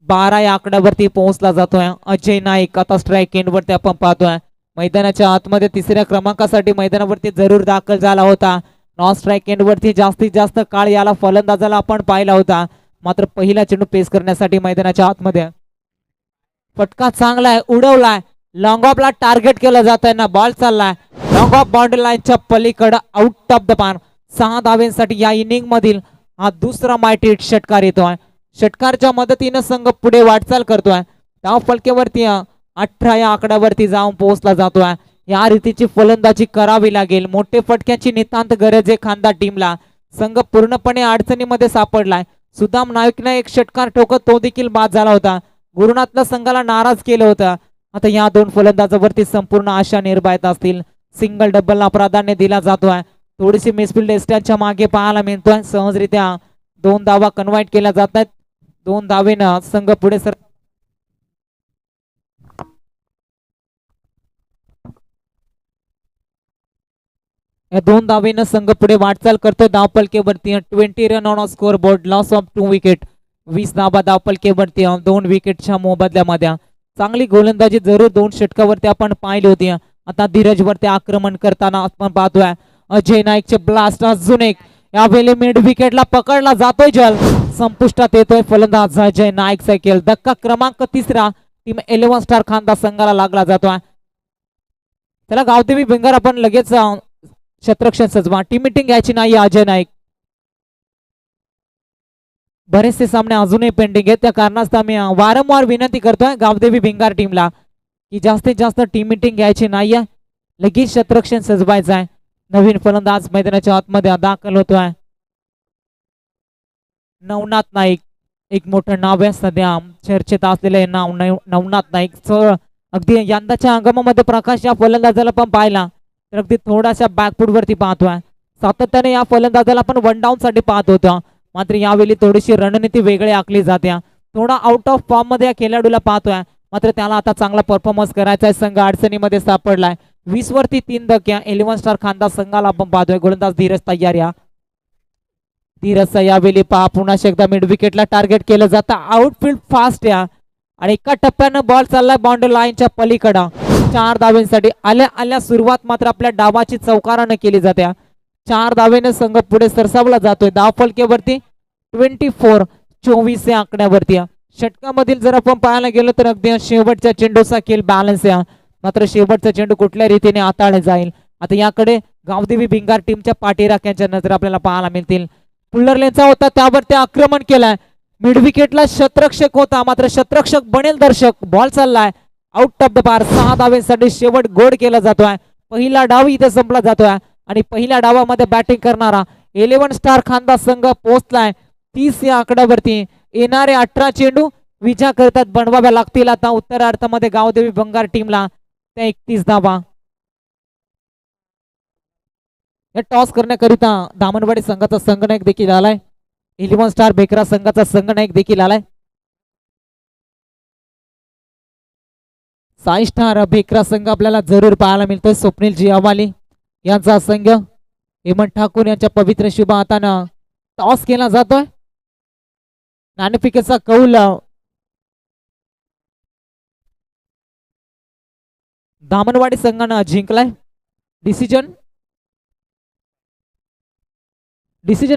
12 या आकड्यावरती पोहोचला जातोय. अजय नाईक आता स्ट्राईक एंडवरती आपण पाहतोय. मैदानाच्या आतमध्ये 3ऱ्या क्रमांकासाठी मैदानावरती जरूर दाखल झाला होता. नॉन स्ट्राईक एंडवरती जास्तीत जास्त काळ याला फलंदाजाला आपण पाहिला होता, मात्र पहिला चेंडू पेस करण्यासाठी मैदानाच्या आतमध्ये. फटका चांगला आहे, उडवलाय. लॉंग ऑफला टार्गेट केलं जात आहे ना, बॉल चाललाय लॉंग ऑफ बाउंड्री लाईनच्या पलीकडे, आउट ऑफ द पार. 6 धावेंसाठी या इनिंग मधील हा दुसरा मायटी षटकार येतोय. षटकारच्या मदतीने संघ पुढे वाटचाल करतोय. धाव फलकेवरती 18 या आकड्यावरती जाऊन पोहोचला जातोय. या रीतीची फलंदाजी करावी लागेल. मोठे फटक्याची नितांत गरज आहे खांदा टीमला. संघ पूर्णपणे अडचणीमध्ये सापडलाय. सुदाम नाईकने एक षटकार ठोकत तो देखील बाद झाला होता. गुरुनाथला संघाला नाराज केलं होतं. आता या 2 फलंदाजावरती संपूर्ण आशा निर्भयत असतील. सिंगल डबलला प्राधान्य दिला जातोय. थोडीशी मिसफिल्ड एस्टॅनच्या मागे पाहायला मिळतोय. सहजरित्या 2 धावा कन्व्हर्ट केल्या जात आहेत. 2 धावेनं संघ पुढे सर. या 2 धावेनं संघ पुढे वाटचाल करतो. धावफलकेवरती 20 run on score board, loss of 2 wicket. 20 धावा धावफलकेवरती 2 विकेटच्या मोबदल्यामध्ये. चांगली गोलंदाजी जरूर 2 षटकावरती आपण पाहिली होती. आता धीरजवरती आक्रमण करताना आपण पाहतोय. अजय नाईकचे ब्लास्ट अजून एक, यावेळी मिड विकेटला पकडला जातोय. जल संपुष्टात येतोय फलंदाज अजय नाईक सायकल. धक्का क्रमांक 3 टीम 11 स्टार खांदा संघाला लागला जातोय. त्याला गावदेवी भिंगार आपण लगेच क्षेत्ररक्षण सजवा. टीम मिटिंग घ्यायची नाही अजय नाईक. बरेचसे सामने अजूनही पेंडिंग आहेत, त्या कारणास्तव आम्ही वारंवार विनंती करतोय गावदेवी भिंगार टीमला की जास्तीत जास्त टीम मिटिंग घ्यायची नाहीये, लगेच क्षेत्ररक्षण सजवायचं आहे. नवीन फलंदाज मैदानाच्या आतमध्ये दाखल होतोय. नवनाथ नाईक एक मोठं नाव आहे, सध्या चर्चेत असलेले नाव नवनाथ नाईक. अगदी यंदाच्या हंगामामध्ये प्रकाश या फलंदाजाला पण पाहिला तर अगदी थोडासा बॅकफूट वरती पाहतोय. सातत्याने या फलंदाजाला आपण 1 डाऊन साठी पाहत होतो, मात्र यावेळी थोडीशी रणनीती वेगळी आखली जाते. थोडा आउट ऑफ फॉर्म मध्ये या खेळाडूला पाहतोय, मात्र त्याला आता चांगला परफॉर्मन्स करायचा आहे. संघ अडचणीमध्ये सापडलाय. 20 वरती 3 धक्क्या 11 स्टार खांदा संघाला आपण पाहतोय. गोलंदाज धीरज तयार. या धीरजचा यावेळी पहा पुन्हा एकदा मिड विकेटला टार्गेट केलं जातं. आउटफील्ड फास्ट या आणि एका टप्प्यानं बॉल चाललाय बाउंड्री लाईनच्या पलीकडं. 4 धावेंसाठी आल्या सुरुवात मात्र आपल्या डावाची चौकारानं केली जाते. 4 धावेने संघ पुढे सरसावला जातोय. धावफलकेवरती 24 या आकड्यावरती. षटकामधील जर आपण पाहायला गेलो तर अगदी शेवटच्या चेंडूचा खेळ बॅलन्स आहे, मात्र शेवटचा चेंडू कुठल्या रीतीने हाताळला जाईल आता याकडे गावदेवी भिंगार टीमच्या पाठीराख्यांच्या नजर आपल्याला पाहायला मिळतील. पुल्लर लेनचा होता, त्यावरती आक्रमण केलाय. मिड विकेटला शतरक्षक होता, मात्र शतरक्षक बनेल दर्शक. बॉल चाललाय आउट ऑफ द पार. 6 धावेसाठी शेवट गोड केला जातोय. पहिला डाव इथे संपला जातोय आणि पहिल्या डावामध्ये बॅटिंग करणारा 11 स्टार खांदा संघ पोहोचलाय 30 या आकड्यावरती. येणारे 18 चेंडू विजय करतात बनवाव्या लागतील आता उत्तरार्धामध्ये गावदेवी बंगार टीमला त्या 31 धावा. टॉस करण्याकरिता दामनवाडी संघाचा संघनायक देखील आलाय. 11 स्टार बेकरा संघाचा संघनायक देखील आलाय. 6 स्टार बेकरा संघ आपल्याला जरूर पाहायला मिळतोय. स्वप्नील जी अवाली यांचा संघ हेमंत ठाकूर यांच्या पवित्र शुभ हातानं टॉस केला जातोय. नाणेफेकीचा कौल दामनवाडी संघानं जिंकलाय. डिसिजन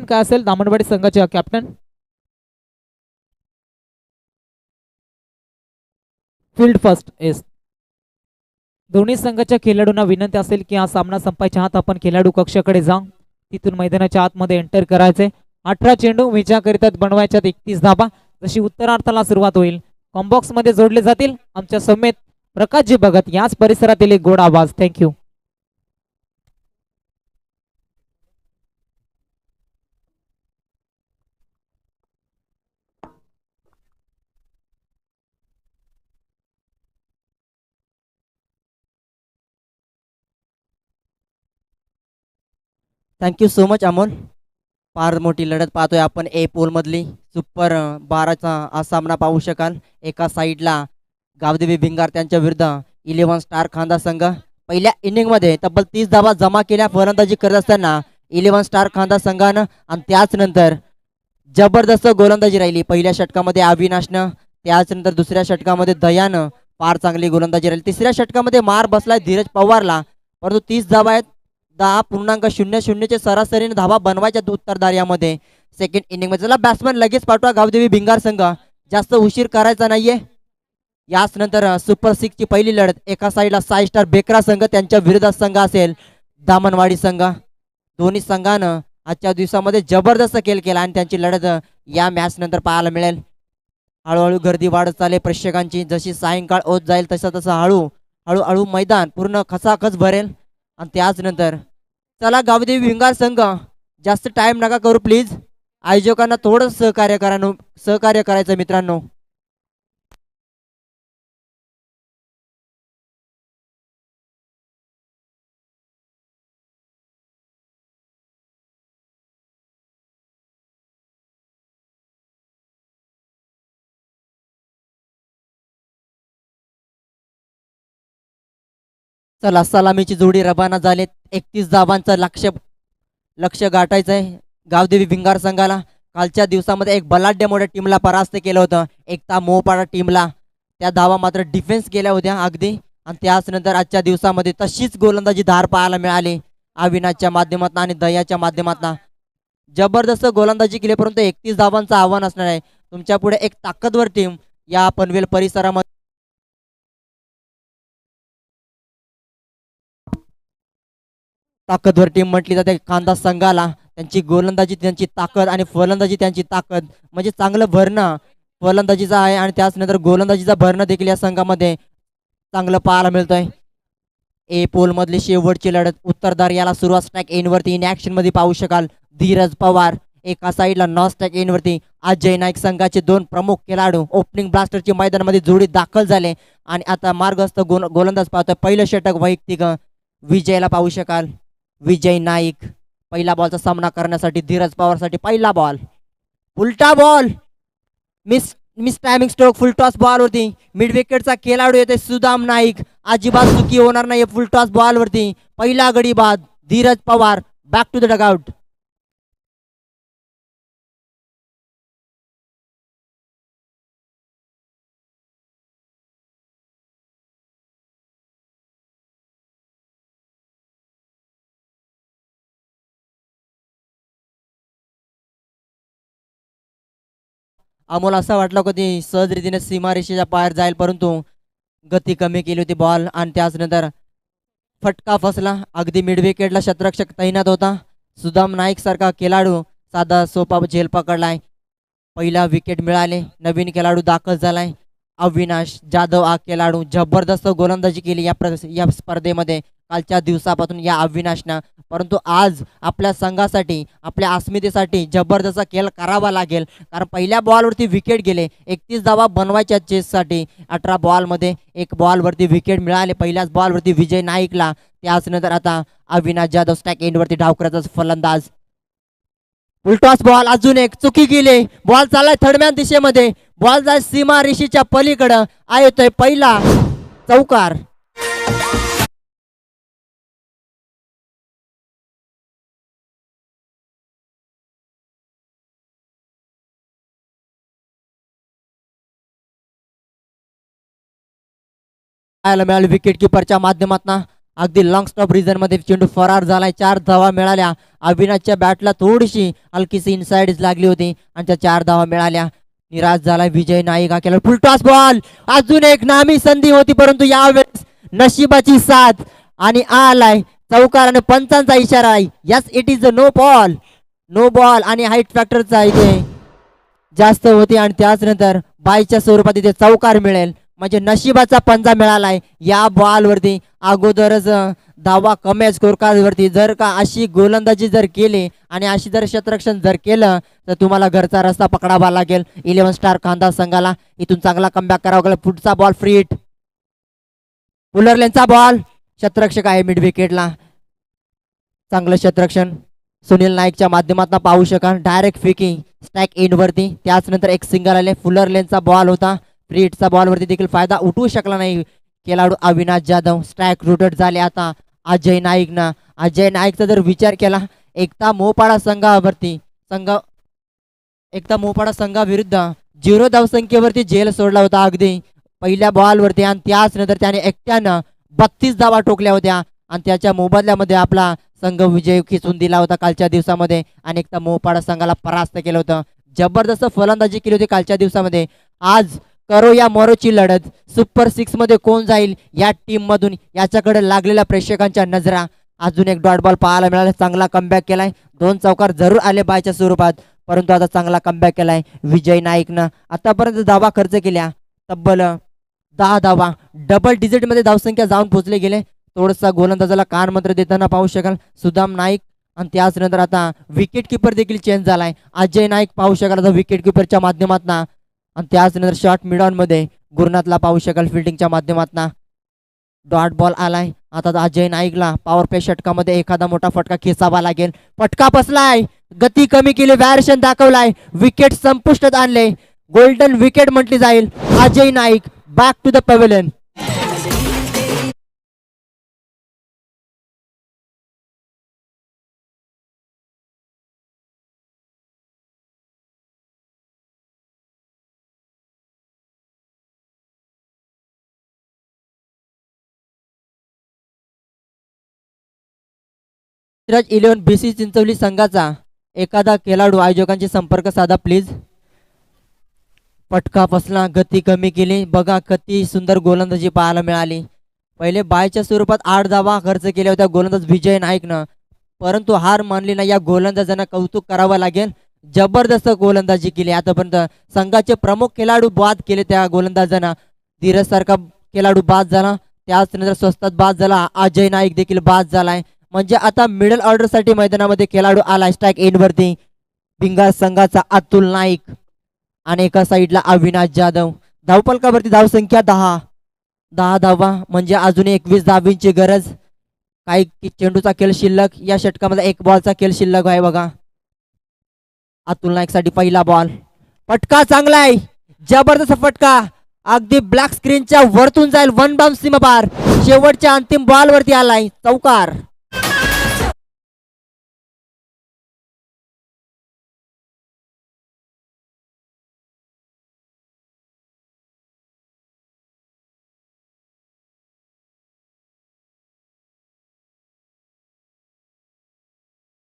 काय असेल दामनवाडी संघाचे कॅप्टन? Field first S. दोन्ही संघाच्या खेळाडूंना विनंती असेल की हा सामना संपायच्या आत आपण खेळाडू कक्षाकडे जा, तिथून मैदानाच्या आतमध्ये एंटर करायचे. 18 चेंडू विजय करीतात बनवायच्यात 31 धाबा. जशी उत्तरार्धाला सुरुवात होईल कॉम्बॉक्स मध्ये जोडले जातील आमच्या समेत प्रकाशजी भगत याच परिसरातील एक गोड आवाज. Thank you. Thank you so much Amol. फार मोठी लढत पाहतोय आपण ए पोल मधली. सुपर 12चा हा सामना पाहू शकाल. एका साईडला गावदेवी भिंगार त्यांच्या विरुद्ध 11 स्टार खांदा संघ. पहिल्या इनिंगमध्ये तब्बल 30 धावा जमा केल्या फलंदाजी करत असताना 11 स्टार खांदा संघानं, आणि त्याच नंतर जबरदस्त गोलंदाजी राहिली. पहिल्या षटकामध्ये अविनाशनं, त्याच नंतर दुसऱ्या षटकामध्ये दयानं फार चांगली गोलंदाजी राहिली. तिसऱ्या षटकामध्ये मार बसलाय धीरज पवारला, परंतु 30 धावा आहेत. 10.00 सरासरीने धावा बनवायच्या उत्तरदार्यामध्ये सेकंड इनिंग मध्ये. चला बॅट्समॅन लगेच पाठवा गावदेवी भिंगार संघ, जास्त उशीर करायचा नाहीये. याच नंतर सुपर 6 ची पहिली लढत. एका साईडला 6 स्टार बेकरा संघ त्यांच्या विरोधात संघ असेल दामनवाडी संघ. दोन्ही संघानं आजच्या दिवसामध्ये जबरदस्त खेळ केला आणि त्यांची लढत या मॅच नंतर पाहायला मिळेल. हळूहळू गर्दी वाढत चालेल प्रेक्षकांची. जशी सायंकाळ होत जाईल तसं तसं हळूहळू मैदान पूर्ण खचाखच भरेल. आणि त्याच नंतर चला गावदेवी भिंगार संघ, जास्त टाइम नका करू प्लीज. आयोजकांना थोडं सहकार्य करायचं मित्रांनो. चला सलामीची जोडी रवाना झाले. 31 धावांचं लक्ष्य गाठायचं आहे गावदेवी भिंगार संघाला. कालच्या दिवसामध्ये एक बलाढ्य मोठ्या टीमला परास्त केलं होतं, एकता मोहपाडा टीमला. त्या धावा मात्र डिफेन्स केल्या होत्या अगदी. आणि त्याच नंतर आजच्या दिवसामध्ये तशीच गोलंदाजी धार पाहायला मिळाली अविनाशच्या माध्यमातून आणि दयाच्या माध्यमातून. जबरदस्त गोलंदाजी केली, परंतु 31 धावांचं आव्हान असणार आहे तुमच्या पुढे. एक ताकदवर टीम या पनवेल परिसरामध्ये. ताकदवर टीम म्हटली जाते खांदा संघाला. त्यांची गोलंदाजी त्यांची ताकद आणि फलंदाजी त्यांची ताकद, म्हणजे चांगलं भरणं फलंदाजीचा आहे आणि त्याच नंतर गोलंदाजीचा भरणं देखील या संघामध्ये चांगलं पाहायला मिळतंय. ए पोल मधली शेवटची लढत. उत्तरदार याला सुरुवात स्ट्राईक एन वरती इन ऍक्शन मध्ये पाहू शकाल धीरज पवार. एका साईडला नॉन स्ट्राईक एन वरती अजय नाईक संघाचे दोन प्रमुख खेळाडू ओपनिंग ब्लास्टरची मैदानामध्ये जोडी दाखल झाले. आणि आता मार्गस्थ गोलंदाज पाहतोय. पहिलं षटक वैयक्तिक विजयला पाहू शकाल. विजय नाईक पहिला बॉलचा सामना करण्यासाठी धीरज पवारसाठी पहिला बॉल. उलटा बॉल मिस टायमिंग स्ट्रोक. फुल टॉस बॉल वरती मिड विकेटचा खेळाडू येते सुदाम नाईक. अजिबात चुकी होणार नाही फुल टॉस बॉल वरती. पहिला गडी बाद Dhiraj Pawar. Back to the dugout. Amol असं वाटलं कधी सहज रीतीने सीमारेषेच्या बाहेर जाईल, परंतु गती कमी केली होती बॉल आणि त्याच नंतर फटका फसला. अगदी मिड विकेटला शतरक्षक तैनात होता. सुदाम नाईक सारखा खेळाडू साधा सोपा झेल पकडलाय. पहिला विकेट मिळाले. नवीन खेळाडू दाखल झालाय अविनाश जाधव. हा खेळाडू जबरदस्त गोलंदाजी केली या स्पर्धेमध्ये. कालच्या दिवसापासून या अविनाशनं, परंतु आज आपल्या संघासाठी आपल्या अस्मितेसाठी जबरदस्त खेळ करावा लागेल, कारण पहिल्या बॉलवरती विकेट गेले. 31 धावा बनवायच्या चेससाठी. 18 बॉलमध्ये 1 बॉलवरती विकेट मिळाले पहिल्याच बॉलवरती विजय नाईकला. त्याच नंतर आता अविनाश जाधव स्ट्राईक एंडवरती डाव करायचा फलंदाज. उलटॉस बॉल, अजून एक चुकी गेली. बॉल चाललाय थर्डमॅन दिशेमध्ये. बॉल जाय सीमा रेषेच्या पलीकडं. येतोय पहिला चौकार. मिळाले विकेट किपरच्या माध्यमातून. अगदी लॉंग स्टॉप रिझन मध्ये चेंडू फरार झालाय. 4 धावा मिळाल्या. अविनाशच्या बॅटला थोडीशी हलकीशी इनसाइड लागली होती आणि त्या 4 धावा मिळाल्या. निराश झाला विजय नाईक. हा केला फुलटॉस बॉल. अजून एक नामी संधी होती, परंतु यावेळेस नशिबाची साथ आणि आलाय चौकार आणि पंचांचा इशारा आहे. Yes, it is no ball. No ball height हाईट फॅक्टरचा इथे जास्त होती आणि त्याच नंतर बायच्या स्वरूपात इथे चौकार मिळेल, म्हणजे नशिबाचा पंजा मिळालाय. या बॉलवरती अगोदरच धावा कमी स्कोरकार्डवरती जर का अशी गोलंदाजी जर केली आणि अशी जर क्षेत्ररक्षण जर केलं तर तुम्हाला घरचा रस्ता पकडावा लागेल 11 स्टार खांदा संघाला. इथून चांगला कमबॅक करावा लागेल. पुढचा बॉल फ्री हिट. पुलरलेनचा बॉल. क्षेत्ररक्षक आहे मिड विकेटला. चांगलं क्षेत्ररक्षण सुनील नाईकच्या माध्यमातून पाहू शकाल. डायरेक्ट फिकिंग स्ट्राईक एंड वरती. त्याच नंतर एक सिंगल आले. फुलरलेनचा बॉल होता. फ्री हिटचा बॉल वरती देखील फायदा उठवू शकला नाही खेळाडू अविनाश जाधव. स्ट्राईक रोटेट झाले आता अजय नाईकनं. अजय नाईकचा जर विचार केला एकता मोपाडा संघाविरुद्ध 0 धावसंख्येवरती झेल सोडला होता अगदी पहिल्या बॉलवरती आणि त्याच नंतर त्याने एकट्यानं 32 धावा ठोकल्या होत्या आणि त्याच्या मोबदल्यामध्ये आपला संघ विजय खिचून दिला होता कालच्या दिवसामध्ये आणि एकता मोपाडा संघाला परास्त केलं होतं. जबरदस्त फलंदाजी केली होती कालच्या दिवसामध्ये. आज करो या मरोची लढत. सुपर 6 मध्ये कोण जाईल या टीम मधून याच्याकडे लागलेल्या प्रेक्षकांच्या नजरा. अजून एक डॉट बॉल पाहायला मिळाला. चांगला कमबॅक केलाय. 2 चौकार जरूर आले बायच्या स्वरूपात, परंतु आता चांगला कमबॅक केलाय विजय नाईकनं. आतापर्यंत धावा खर्च केल्या तब्बल 10 धावा. डबल डिजिट मध्ये धावसंख्या जाऊन पोहोचले गेले. थोडसा गोलंदाजाला कान मंत्र देताना पाहू शकाल सुदाम नाईक. आणि त्याच नंतर आता विकेट किपर देखील चेंज झालाय. अजय नाईक पाहू शकाल आता विकेट किपरच्या माध्यमातून. आणि त्याच नंतर शॉर्ट मिड ऑन मध्ये गुरुनाथला पाहू शकाल फिल्डिंगच्या माध्यमातून. डॉट बॉल आलाय. आता अजय नाईकला पॉवर प्ले षटकामध्ये एखादा मोठा फटका खेचावा लागेल. फटका बसलाय. गती कमी केली. व्हॅरिएशन दाखवलाय. विकेट संपुष्टात आणले. गोल्डन विकेट म्हटली जाईल. Ajay Naik back to the pavilion. Miraj 11 BC चिंचवली संघाचा एखादा खेळाडू आयोजकांशी संपर्क साधा प्लीज. फटका फसला. गती कमी केली. बघा किती सुंदर गोलंदाजी पाहायला मिळाली. पहिले बायच्या स्वरूपात 8 धावा खर्च केल्या होत्या गोलंदाज विजय नाईकनं, परंतु हार मानली नाही. या गोलंदाजांना कौतुक करावं लागेल. जबरदस्त गोलंदाजी केली आतापर्यंत. संघाचे प्रमुख खेळाडू बाद केले त्या गोलंदाजांना. धीरज सारखा खेळाडू बाद झाला. त्याच नंतर स्वस्तात बाद झाला. अजय नाईक देखील बाद झालाय. म्हणजे आता मिडल ऑर्डर साठी मैदानामध्ये खेळाडू आला. स्ट्राईक एंड वरती भिंगार संघाचा अतुल नाईक आणि एका साईडला अविनाश जाधव. धावपलकावरती धावसंख्या 10 धावा, म्हणजे अजून 21 धावींची गरज. काही चेंडूचा खेळ शिल्लक. या षटकामध्ये 1 बॉलचा खेळ शिल्लक आहे बघा. अतुल नाईक साठी पहिला बॉल. फटका चांगला आहे. जबरदस्त फटका. अगदी ब्लॅक स्क्रीनच्या वरतून जाईल. 1 बाउंस सीमापार. शेवटच्या अंतिम बॉल वरती आलाय चौकार.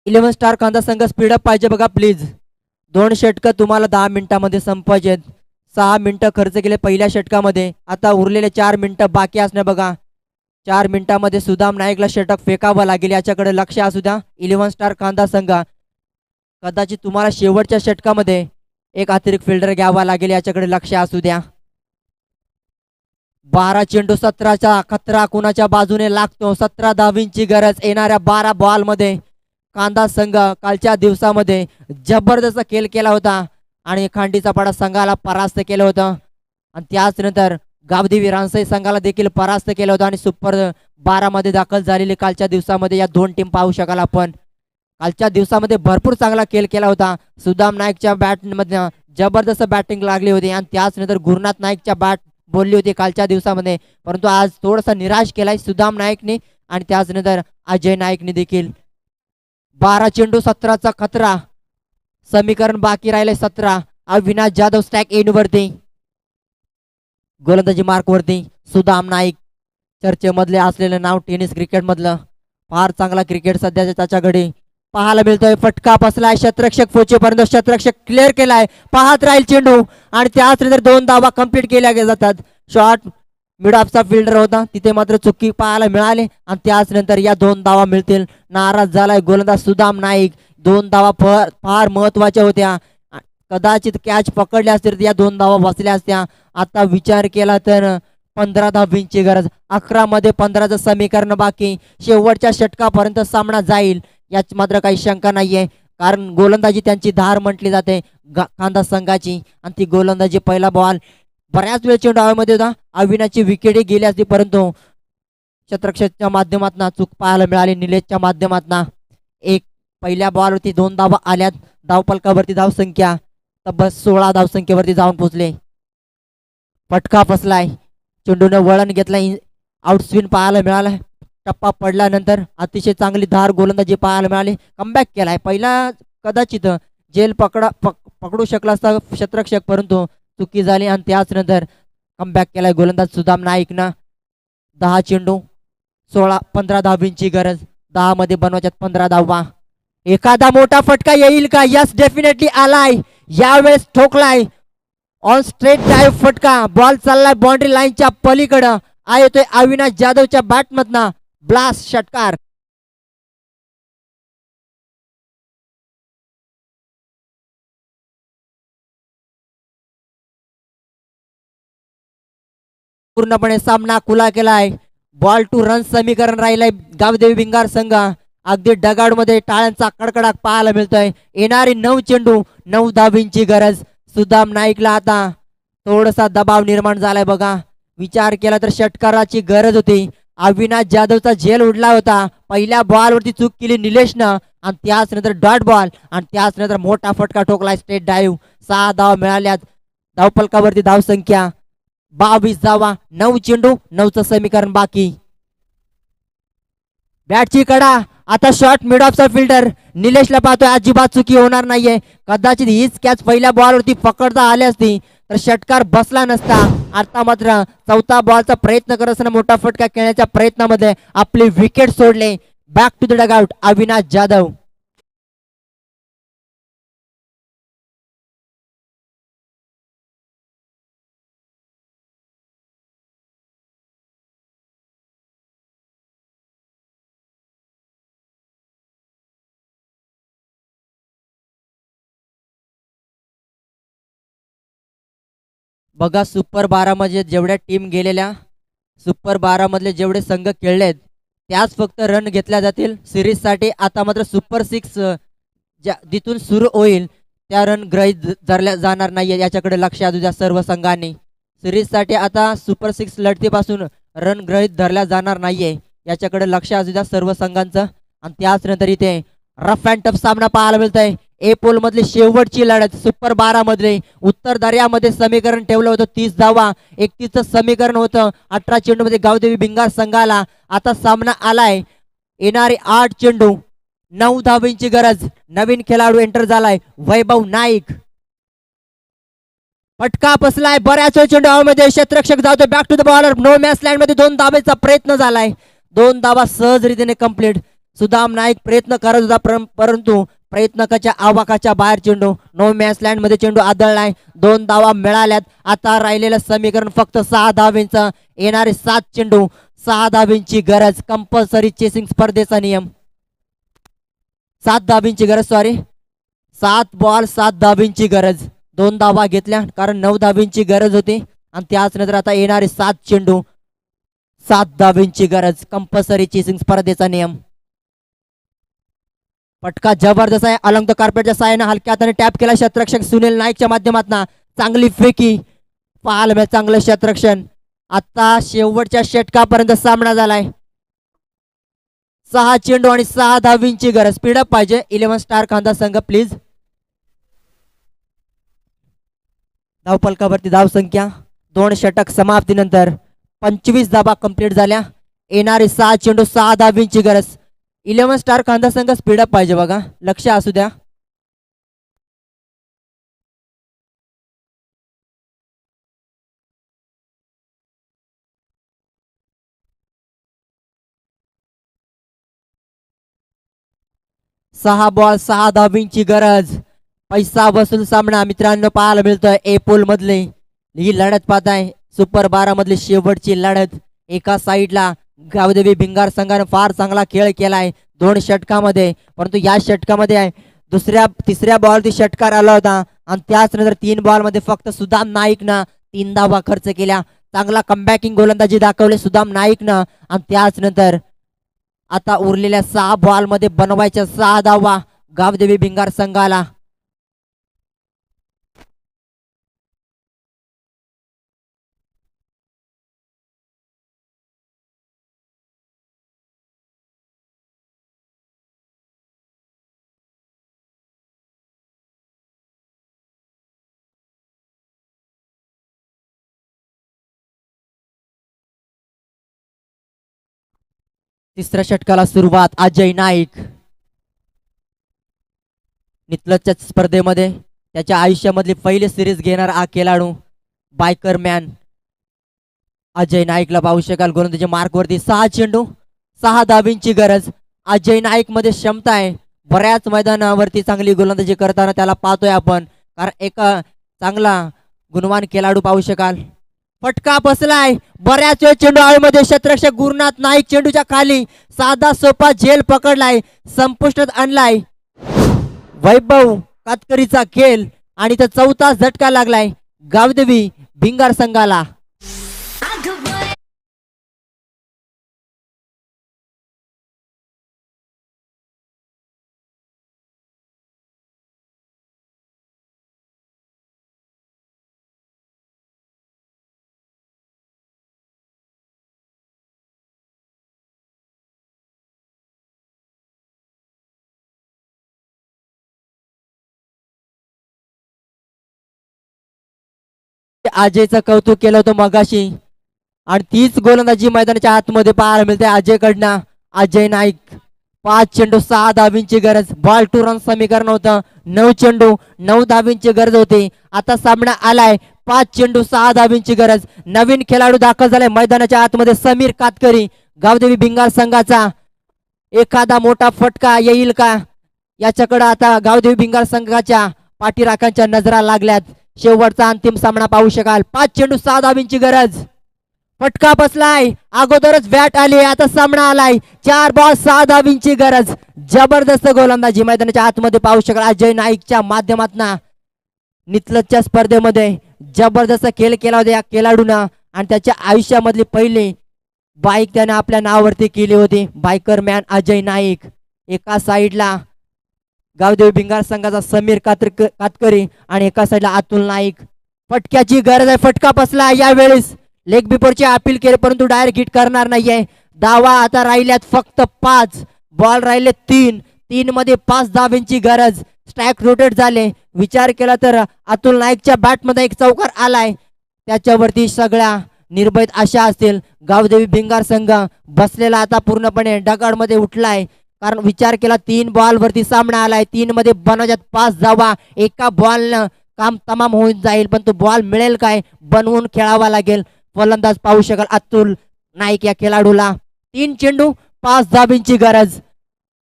इलेव्हन स्टार खांदा संघ स्पीडअप पाहिजे बघा प्लीज. 2 षटकं तुम्हाला 10 मिनिटांमध्ये संपवायचे. 6 मिनिटं खर्च केले पहिल्या षटकामध्ये. आता उरलेले 4 मिनिटं बाकी असणे बघा. 4 मिनिटांमध्ये सुदाम नाईकला षटक फेकावं लागेल. याच्याकडे लक्ष असू द्या 11 स्टार खांदा संघ. कदाचित तुम्हाला शेवटच्या षटकामध्ये एक अतिरिक्त फिल्डर घ्यावा लागेल. याच्याकडे लक्ष असू द्या. 12 चेंडू 17चा खतरा कुणाच्या बाजूने लागतो. 17 धावींची गरज येणाऱ्या 12 बॉल मध्ये. कांदा संघ कालच्या दिवसामध्ये जबरदस्त खेळ केला होता आणि खांडीचा पाडा संघाला परास्त केलं होतं आणि त्याच नंतर गावदेवी रानसई संघाला देखील परास्त केलं होतं आणि सुपर 12 मध्ये दाखल झालेली कालच्या दिवसामध्ये या दोन टीम पाहू शकाल आपण. कालच्या दिवसामध्ये भरपूर चांगला खेळ केला होता. सुदाम नाईकच्या बॅट मध्ये जबरदस्त बॅटिंग लागली होती आणि त्याच नंतर गुरुनाथ नाईकच्या बॅट बोलली होती कालच्या दिवसामध्ये, परंतु आज थोडासा निराश केलाय सुदाम नाईकने आणि त्याच नंतर अजय नाईकने देखील. 12 चेंडू 17चा खतरा. समीकरण बाकी राहिले 17. अविनाश जाधव स्टॅक एन वरती, गोलंदाजी मार्क वरती. सुदाम नाईक चर्चेमधले असलेलं नाव टेनिस क्रिकेट मधलं. फार चांगला क्रिकेट सध्याच्या त्याच्याकडे पाहायला मिळतोय. फटका बसलाय क्षेत्ररक्षक पोहोचेपर्यंत. क्षेत्ररक्षक क्लिअर केलाय. पाहत राहील चेंडू आणि त्याच नंतर 2 धावा कंप्लीट केल्या जातात. शॉट मिड ऑफचा फिल्डर होता तिथे मात्र चुकी पाहायला मिळाली आणि त्याच नंतर या 2 धावा मिळतील. नाराज झालाय गोलंदाज सुदाम नाईक. 2 धावा फार महत्वाच्या होत्या. कदाचित कॅच पकडल्या असतील तर या 2 धावा बसल्या असत्या. आता विचार केला तर 15 धावींची गरज. 11 मध्ये 15चं समीकरण बाकी. शेवटच्या षटकापर्यंत सामना जाईल याच मात्र काही शंका नाहीये, कारण गोलंदाजी त्यांची धार म्हटली जाते कांदा संघाची आणि ती गोलंदाजी. पहिला बॉल बऱ्याच वेळ चेंडू हवेमध्ये होता. अविनाशची विकेट गेली असती परंतु क्षेत्ररक्षकच्या माध्यमातून चूक पाहायला मिळाली. निलेशच्या माध्यमातून एक पहिल्या बॉलवरती 2 धावा आल्यात. धावपलकावरती धावसंख्या तब्बल 16 धावसंख्येवरती जाऊन पोहोचले. फटका फसलाय. चेंडूने वळण घेतलाय. आउटस्विन पाहायला मिळाला. टप्पा पडल्यानंतर अतिशय चांगली धार गोलंदाजी पाहायला मिळाली. कमबॅक केलाय. पहिला कदाचित जेल पकडू शकला असता क्षेत्ररक्षक परंतु चुकी झाली आणि त्याच नंतर कमबॅक केलाय गोलंदाज सुदाम नाईकनं. 10 चेंडू 15 धावींची गरज. 10 मध्ये बनवायच्यात 15 धावा. एखादा मोठा फटका येईल का? यस, डेफिनेटली आलाय. यावेळेस ठोकलाय ऑन स्ट्रेट ड्राईव्ह फटका. बॉल चाललाय बाउंड्री लाईनच्या पलीकडं. येतोय अविनाश जाधवच्या बॅट मधनं ब्लास्ट षटकार. पूर्णपणे सामना खुला केलाय. बॉल टू रन समीकरण राहिलंय गावदेवी भिंगार संघ. अगदी डगाड मध्ये टाळ्यांचा कडकडाट पाहायला मिळतोय. येणारी 9 चेंडू 9 धावींची गरज. सुदाम नाईकला आता थोडासा दबाव निर्माण झालाय बघा. विचार केला तर षटकाराची गरज होती. अविनाश जाधवचा झेल उडला होता. पहिल्या बॉलवरती चूक केली निलेशनं आणि त्याच नंतर डॉट बॉल आणि त्याच नंतर मोठा फटका ठोकलाय स्ट्रेट ड्राईव्ह. 6 धावा मिळाल्यात. धावपलकावरती धावसंख्या 22 धावा. 9 चेंडू 9चं समीकरण बाकी. बॅटची कडा. आता शॉट मिड ऑफचा फिल्डर निलेशला पाहतोय. अजिबात चुकी होणार नाहीये. कदाचित हीच कॅच पहिल्या बॉलवरती पकडता आली असती तर षटकार बसला नसता. आता मात्र चौथा बॉलचा प्रयत्न करत असताना मोठा फटका खेळण्याच्या प्रयत्नामध्ये आपली विकेट सोडले. Back to the dugout Avinash Jadhav. बघा सुपर 12 मध्ये जेवढ्या टीम गेलेल्या, सुपर 12 मधले जेवढे संघ खेळलेत त्याच फक्त रन घेतल्या जातील सिरीज साठी. आता मात्र सुपर 6 जिथून सुरू होईल त्या रन गृहीत धरल्या जाणार नाहीये. याच्याकडे लक्ष असू द्या सर्व संघांनी. सिरीज साठी आता सुपर 6 लढतीपासून रन गृहीत धरल्या जाणार नाहीये. याच्याकडे लक्ष असू द्या सर्व संघांचं. आणि त्याच नंतर इथे रफ अँड टफ सामना पाहायला मिळतोय. ए पोल मधली शेवटची लढत सुपर 12 मधले. उत्तर दर्यामध्ये समीकरण ठेवलं होतं 30 धावा. 31चं समीकरण होतं. 18 चेंडू मध्ये गावदेवी भिंगार संघाला आता सामना आलाय. येणारे 8 चेंडू 9 धावींची गरज. नवीन खेळाडू एंटर झालाय वैभव नाईक. फटका बसलाय. बऱ्याच वेळ चेंडू हवेमध्ये. क्षेत्ररक्षक जातो बॅक टू द बॉलर. नो मॅच लँड मध्ये 2 धावेचा प्रयत्न झालाय. 2 धावा सहजरीतीने कंप्लीट. सुदाम नाईक प्रयत्न करत होता परंतु प्रयत्नकाच्या आवाकाच्या बाहेर चेंडू. नो मॅच लँड मध्ये चेंडू आदळलाय. 2 धावा मिळाल्यात. आता राहिलेलं समीकरण फक्त 6 धावेंचं. येणारे 7 चेंडू 6 धावेंची गरज. कंपल्सरी चेसिंग स्पर्धेचा नियम. 7 धावेंची गरज. 7 बॉल 7 धावेंची गरज. 2 धावा घेतल्या कारण 9 धावेंची गरज होती आणि त्याच नंतर आता येणारे 7 चेंडू 7 धाबींची गरज. कंपल्सरी चेसिंग स्पर्धेचा नियम. फटका जबरदस्त आहे. अलंग द कार्पेटच्या साहाय्याने हलक्या हाताने टॅप केला क्षेत्ररक्षक सुनील नाईकच्या माध्यमातून. चांगली फेकी पाहायला मिळेल, चांगलं क्षेत्ररक्षण. आता शेवटच्या षटकापर्यंत सामना झालाय. 6 चेंडू आणि 6 धाबींची गरज. स्पीडअप पाहिजे 11 स्टार खांदा संघ प्लीज. धावफलकावरती धाव संख्या 2 षटक समाप्तीनंतर 25 धाबा कंप्लीट झाल्या. येणारे 6 चेंडू 6 धाबींची गरज. 11 स्टार खांदा संघ स्पीडअप पाहिजे बघा, लक्ष असू द्या. सहा बॉल 6 धाबींची गरज. पैसा वसूल सामना मित्रांनो पाहायला मिळतोय ए पूल मधली ही लढत पाहताय. सुपर 12 मधली शेवटची लढत. एका साईडला गावदेवी भिंगार संघाने फार चांगला खेळ केलाय 2 षटकामध्ये, परंतु या षटकामध्ये तिसऱ्या बॉलवरती षटकार आला होता आणि त्याच नंतर 3 बॉल मध्ये फक्त सुदाम नाईकनं 3 धावा खर्च केल्या. चांगला कमबॅकिंग गोलंदाजी दाखवली सुदाम नाईकनं. आणि त्याच नंतर आता उरलेल्या 6 बॉल मध्ये बनवायच्या 6 धावा गावदेवी भिंगार संघाला. तिसऱ्या षटकाला सुरुवात. अजय नाईक नितलजच्या स्पर्धेमध्ये त्याच्या आयुष्यामधली पहिली सिरीज घेणार हा खेळाडू बायकर मॅन अजय नाईकला पाहू शकाल. गोलंदाजी मार्क वरती 6 चेंडू 6 धाबींची गरज. अजय नाईक मध्ये क्षमता आहे, बऱ्याच मैदानावरती चांगली गोलंदाजी करताना त्याला पाहतोय आपण, कारण एक चांगला गुणवान खेळाडू पाहू शकाल. फटका बसलाय, बऱ्याच वेळ चेंडू हवेमध्ये. क्षेत्ररक्षक गुरुनाथ नाईक चेंडूच्या खाली साधा सोपा झेल पकडलाय, संपुष्टात आणलाय. वैभव कातकरीचा खेळ आणि तर 4था झटका लागलाय गावदेवी भिंगार संघाला. अजयचं कौतुक केलं होतं मगाशी आणि तीच गोलंदाजी मैदानाच्या आतमध्ये पाहायला मिळते अजयकडनं. अजय नाईक 5 चेंडू 6 धाबींची गरज. बॉल टू रन समीकरण होतं. 9 चेंडू 9 धाबींची गरज होती. आता सामना आलाय 5 चेंडू 6 धाबींची गरज. नवीन खेळाडू दाखल झालाय मैदानाच्या आतमध्ये समीर कातकरी गावदेवी भिंगार संघाचा. एखादा मोठा फटका येईल का याच्याकडे आता गावदेवी भिंगार संघाच्या पाठीराखांच्या नजरा लागल्यात. शेवटचा अंतिम सामना पाहू शकाल. 5 चेंडू 6 धाबींची गरज. फटका बसलाय, अगोदरच बॅट आली, आता सामना आलाय. 4 बॉल 6 धाबींची गरज. जबरदस्त गोलंदाजी मैदानाच्या आतमध्ये पाहू शकाल अजय नाईकच्या माध्यमातून. नितलजच्या स्पर्धेमध्ये जबरदस्त खेळ केला होता या खेळाडूनं आणि त्याच्या आयुष्यामधली पहिली बाईक त्याने आपल्या नावावरती केली होती. Biker man Ajay Naik. एका साईडला गावदेवी भिंगार संघाचा समीर कातकरी आणि एका साईडला अतुल नाईक. फटक्याची गरज आहे. फटका बसला यावेळेस. लेग बिफोरची अपील केली परंतु डायरेक्ट हिट करणार नाहीये. धावा आता राहिल्यात फक्त 5 बॉल राहिले 3 मध्ये 5 धावांची गरज. स्ट्राईक रोटेट झाले. विचार केला तर अतुल नाईकच्या बॅटमध्ये एक चौकार आलाय, त्याच्यावरती सगळ्या निर्भय आशा असतील. गावदेवी भिंगार संघ बसलेला आता पूर्णपणे दगडमध्ये उठलाय, कारण विचार केला 3 बॉल वरती सामना आलाय. 3 मध्ये बनवण्यात 5 धावा. एका बॉलनं काम तमाम होऊन जाईल, पण तो बॉल मिळेल काय बनवून खेळावा लागेल. फलंदाज पाहू शकाल अतुल नाईक या खेळाडूला. 3 चेंडू 5 धाबींची गरज.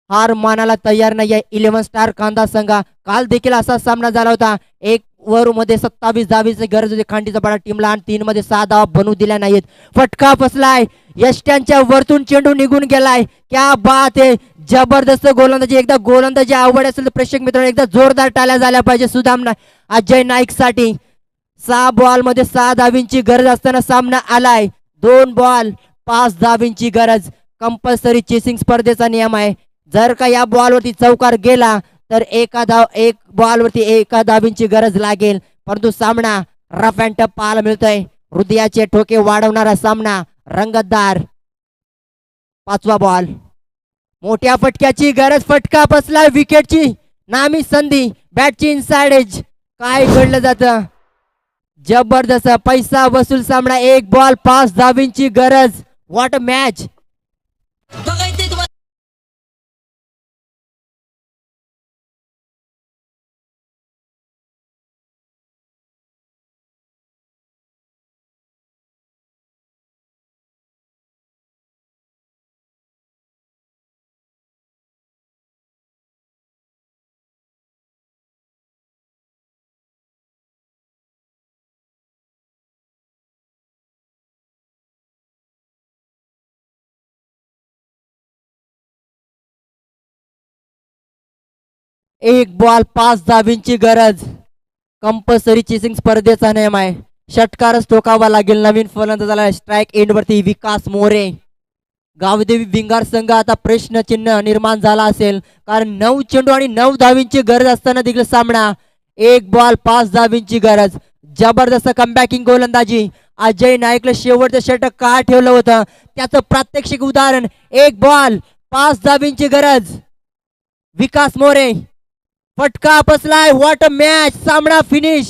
हार मानायला तयार नाहीये 11 स्टार कांदा संघ. काल देखील असा सामना झाला होता. 1 ओव्हर मध्ये 27 धाबीची गरज होती खांडीचा पाडा टीमला आणि 3 मध्ये 6 धावा बनवू दिल्या नाहीत. फटका फसलाय, यष्ट्यांच्या वरतून चेंडू निघून गेलाय. क्या बात आहे, जबरदस्त गोलंदाजी. एकदा गोलंदाजी आवड असेल तर प्रेक्षक मित्रांनो एकदा जोरदार टाळ्या झाल्या पाहिजे सुदाम अजय नाईक साठी. 6 बॉल मध्ये 6 धावींची गरज असताना सामना आलाय. 2 बॉल 5 धावींची गरज. कंपल्सरी चेसिंग स्पर्धेचा नियम आहे. जर का या बॉलवरती चौकार गेला तर एक बॉलवरती 1 धावींची गरज लागेल. परंतु सामना रफ अँड टफ पाहायला मिळतोय. हृदयाचे ठोके वाढवणारा सामना रंगतदार. 5वा बॉल. मोठ्या फटक्याची गरज. फटका बसला. विकेटची नामी संधी. बॅटची इनसाइड एज. काय घडलं जातं. जबरदस्त पैसा वसूल सामना. 1 बॉल 5 धावींची गरज. What a match. एक बॉल 5 धावींची गरज. कंपल्सरी चेसिंग स्पर्धेचा नियम आहे. षटकारच ठोकावा लागेल. नवीन फलंदाज झाला स्ट्राईक एंड वरती विकास मोरे. गावदेवी भिंगार संघ आता प्रश्नचिन्ह निर्माण झाला असेल, कारण 9 चेंडू आणि 9 धावींची गरज असताना देखील सामना 1 बॉल 5 धावींची गरज. जबरदस्त कमबॅकिंग गोलंदाजी. अजय नाईकला शेवटचं षटक का ठेवलं होतं त्याचं प्रात्यक्षिक उदाहरण. 1 बॉल 5 धावींची गरज. विकास मोरे. फटका बसलाय. What a match. सामना फिनिश.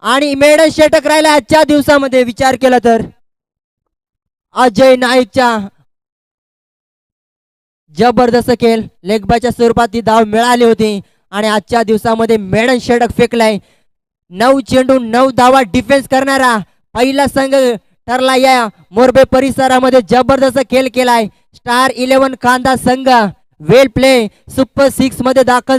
आणि मेडन षटक राहिला आजच्या दिवसामध्ये. विचार केला तर अजय नाईकच्या जबरदस्त खेळ. लेगबाच्या स्वरूपात ती धाव मिळाली होती आणि आजच्या दिवसामध्ये मेडन षटक फेकलाय. 9 चेंडू 9 धावा डिफेन्स करणारा पहिला संघ ठरला या मोरबे परिसरामध्ये. जबरदस्त खेळ केलाय स्टार 11 खांदा संघ. वेल प्ले. सुपर 6 मध्ये दाखल झाला.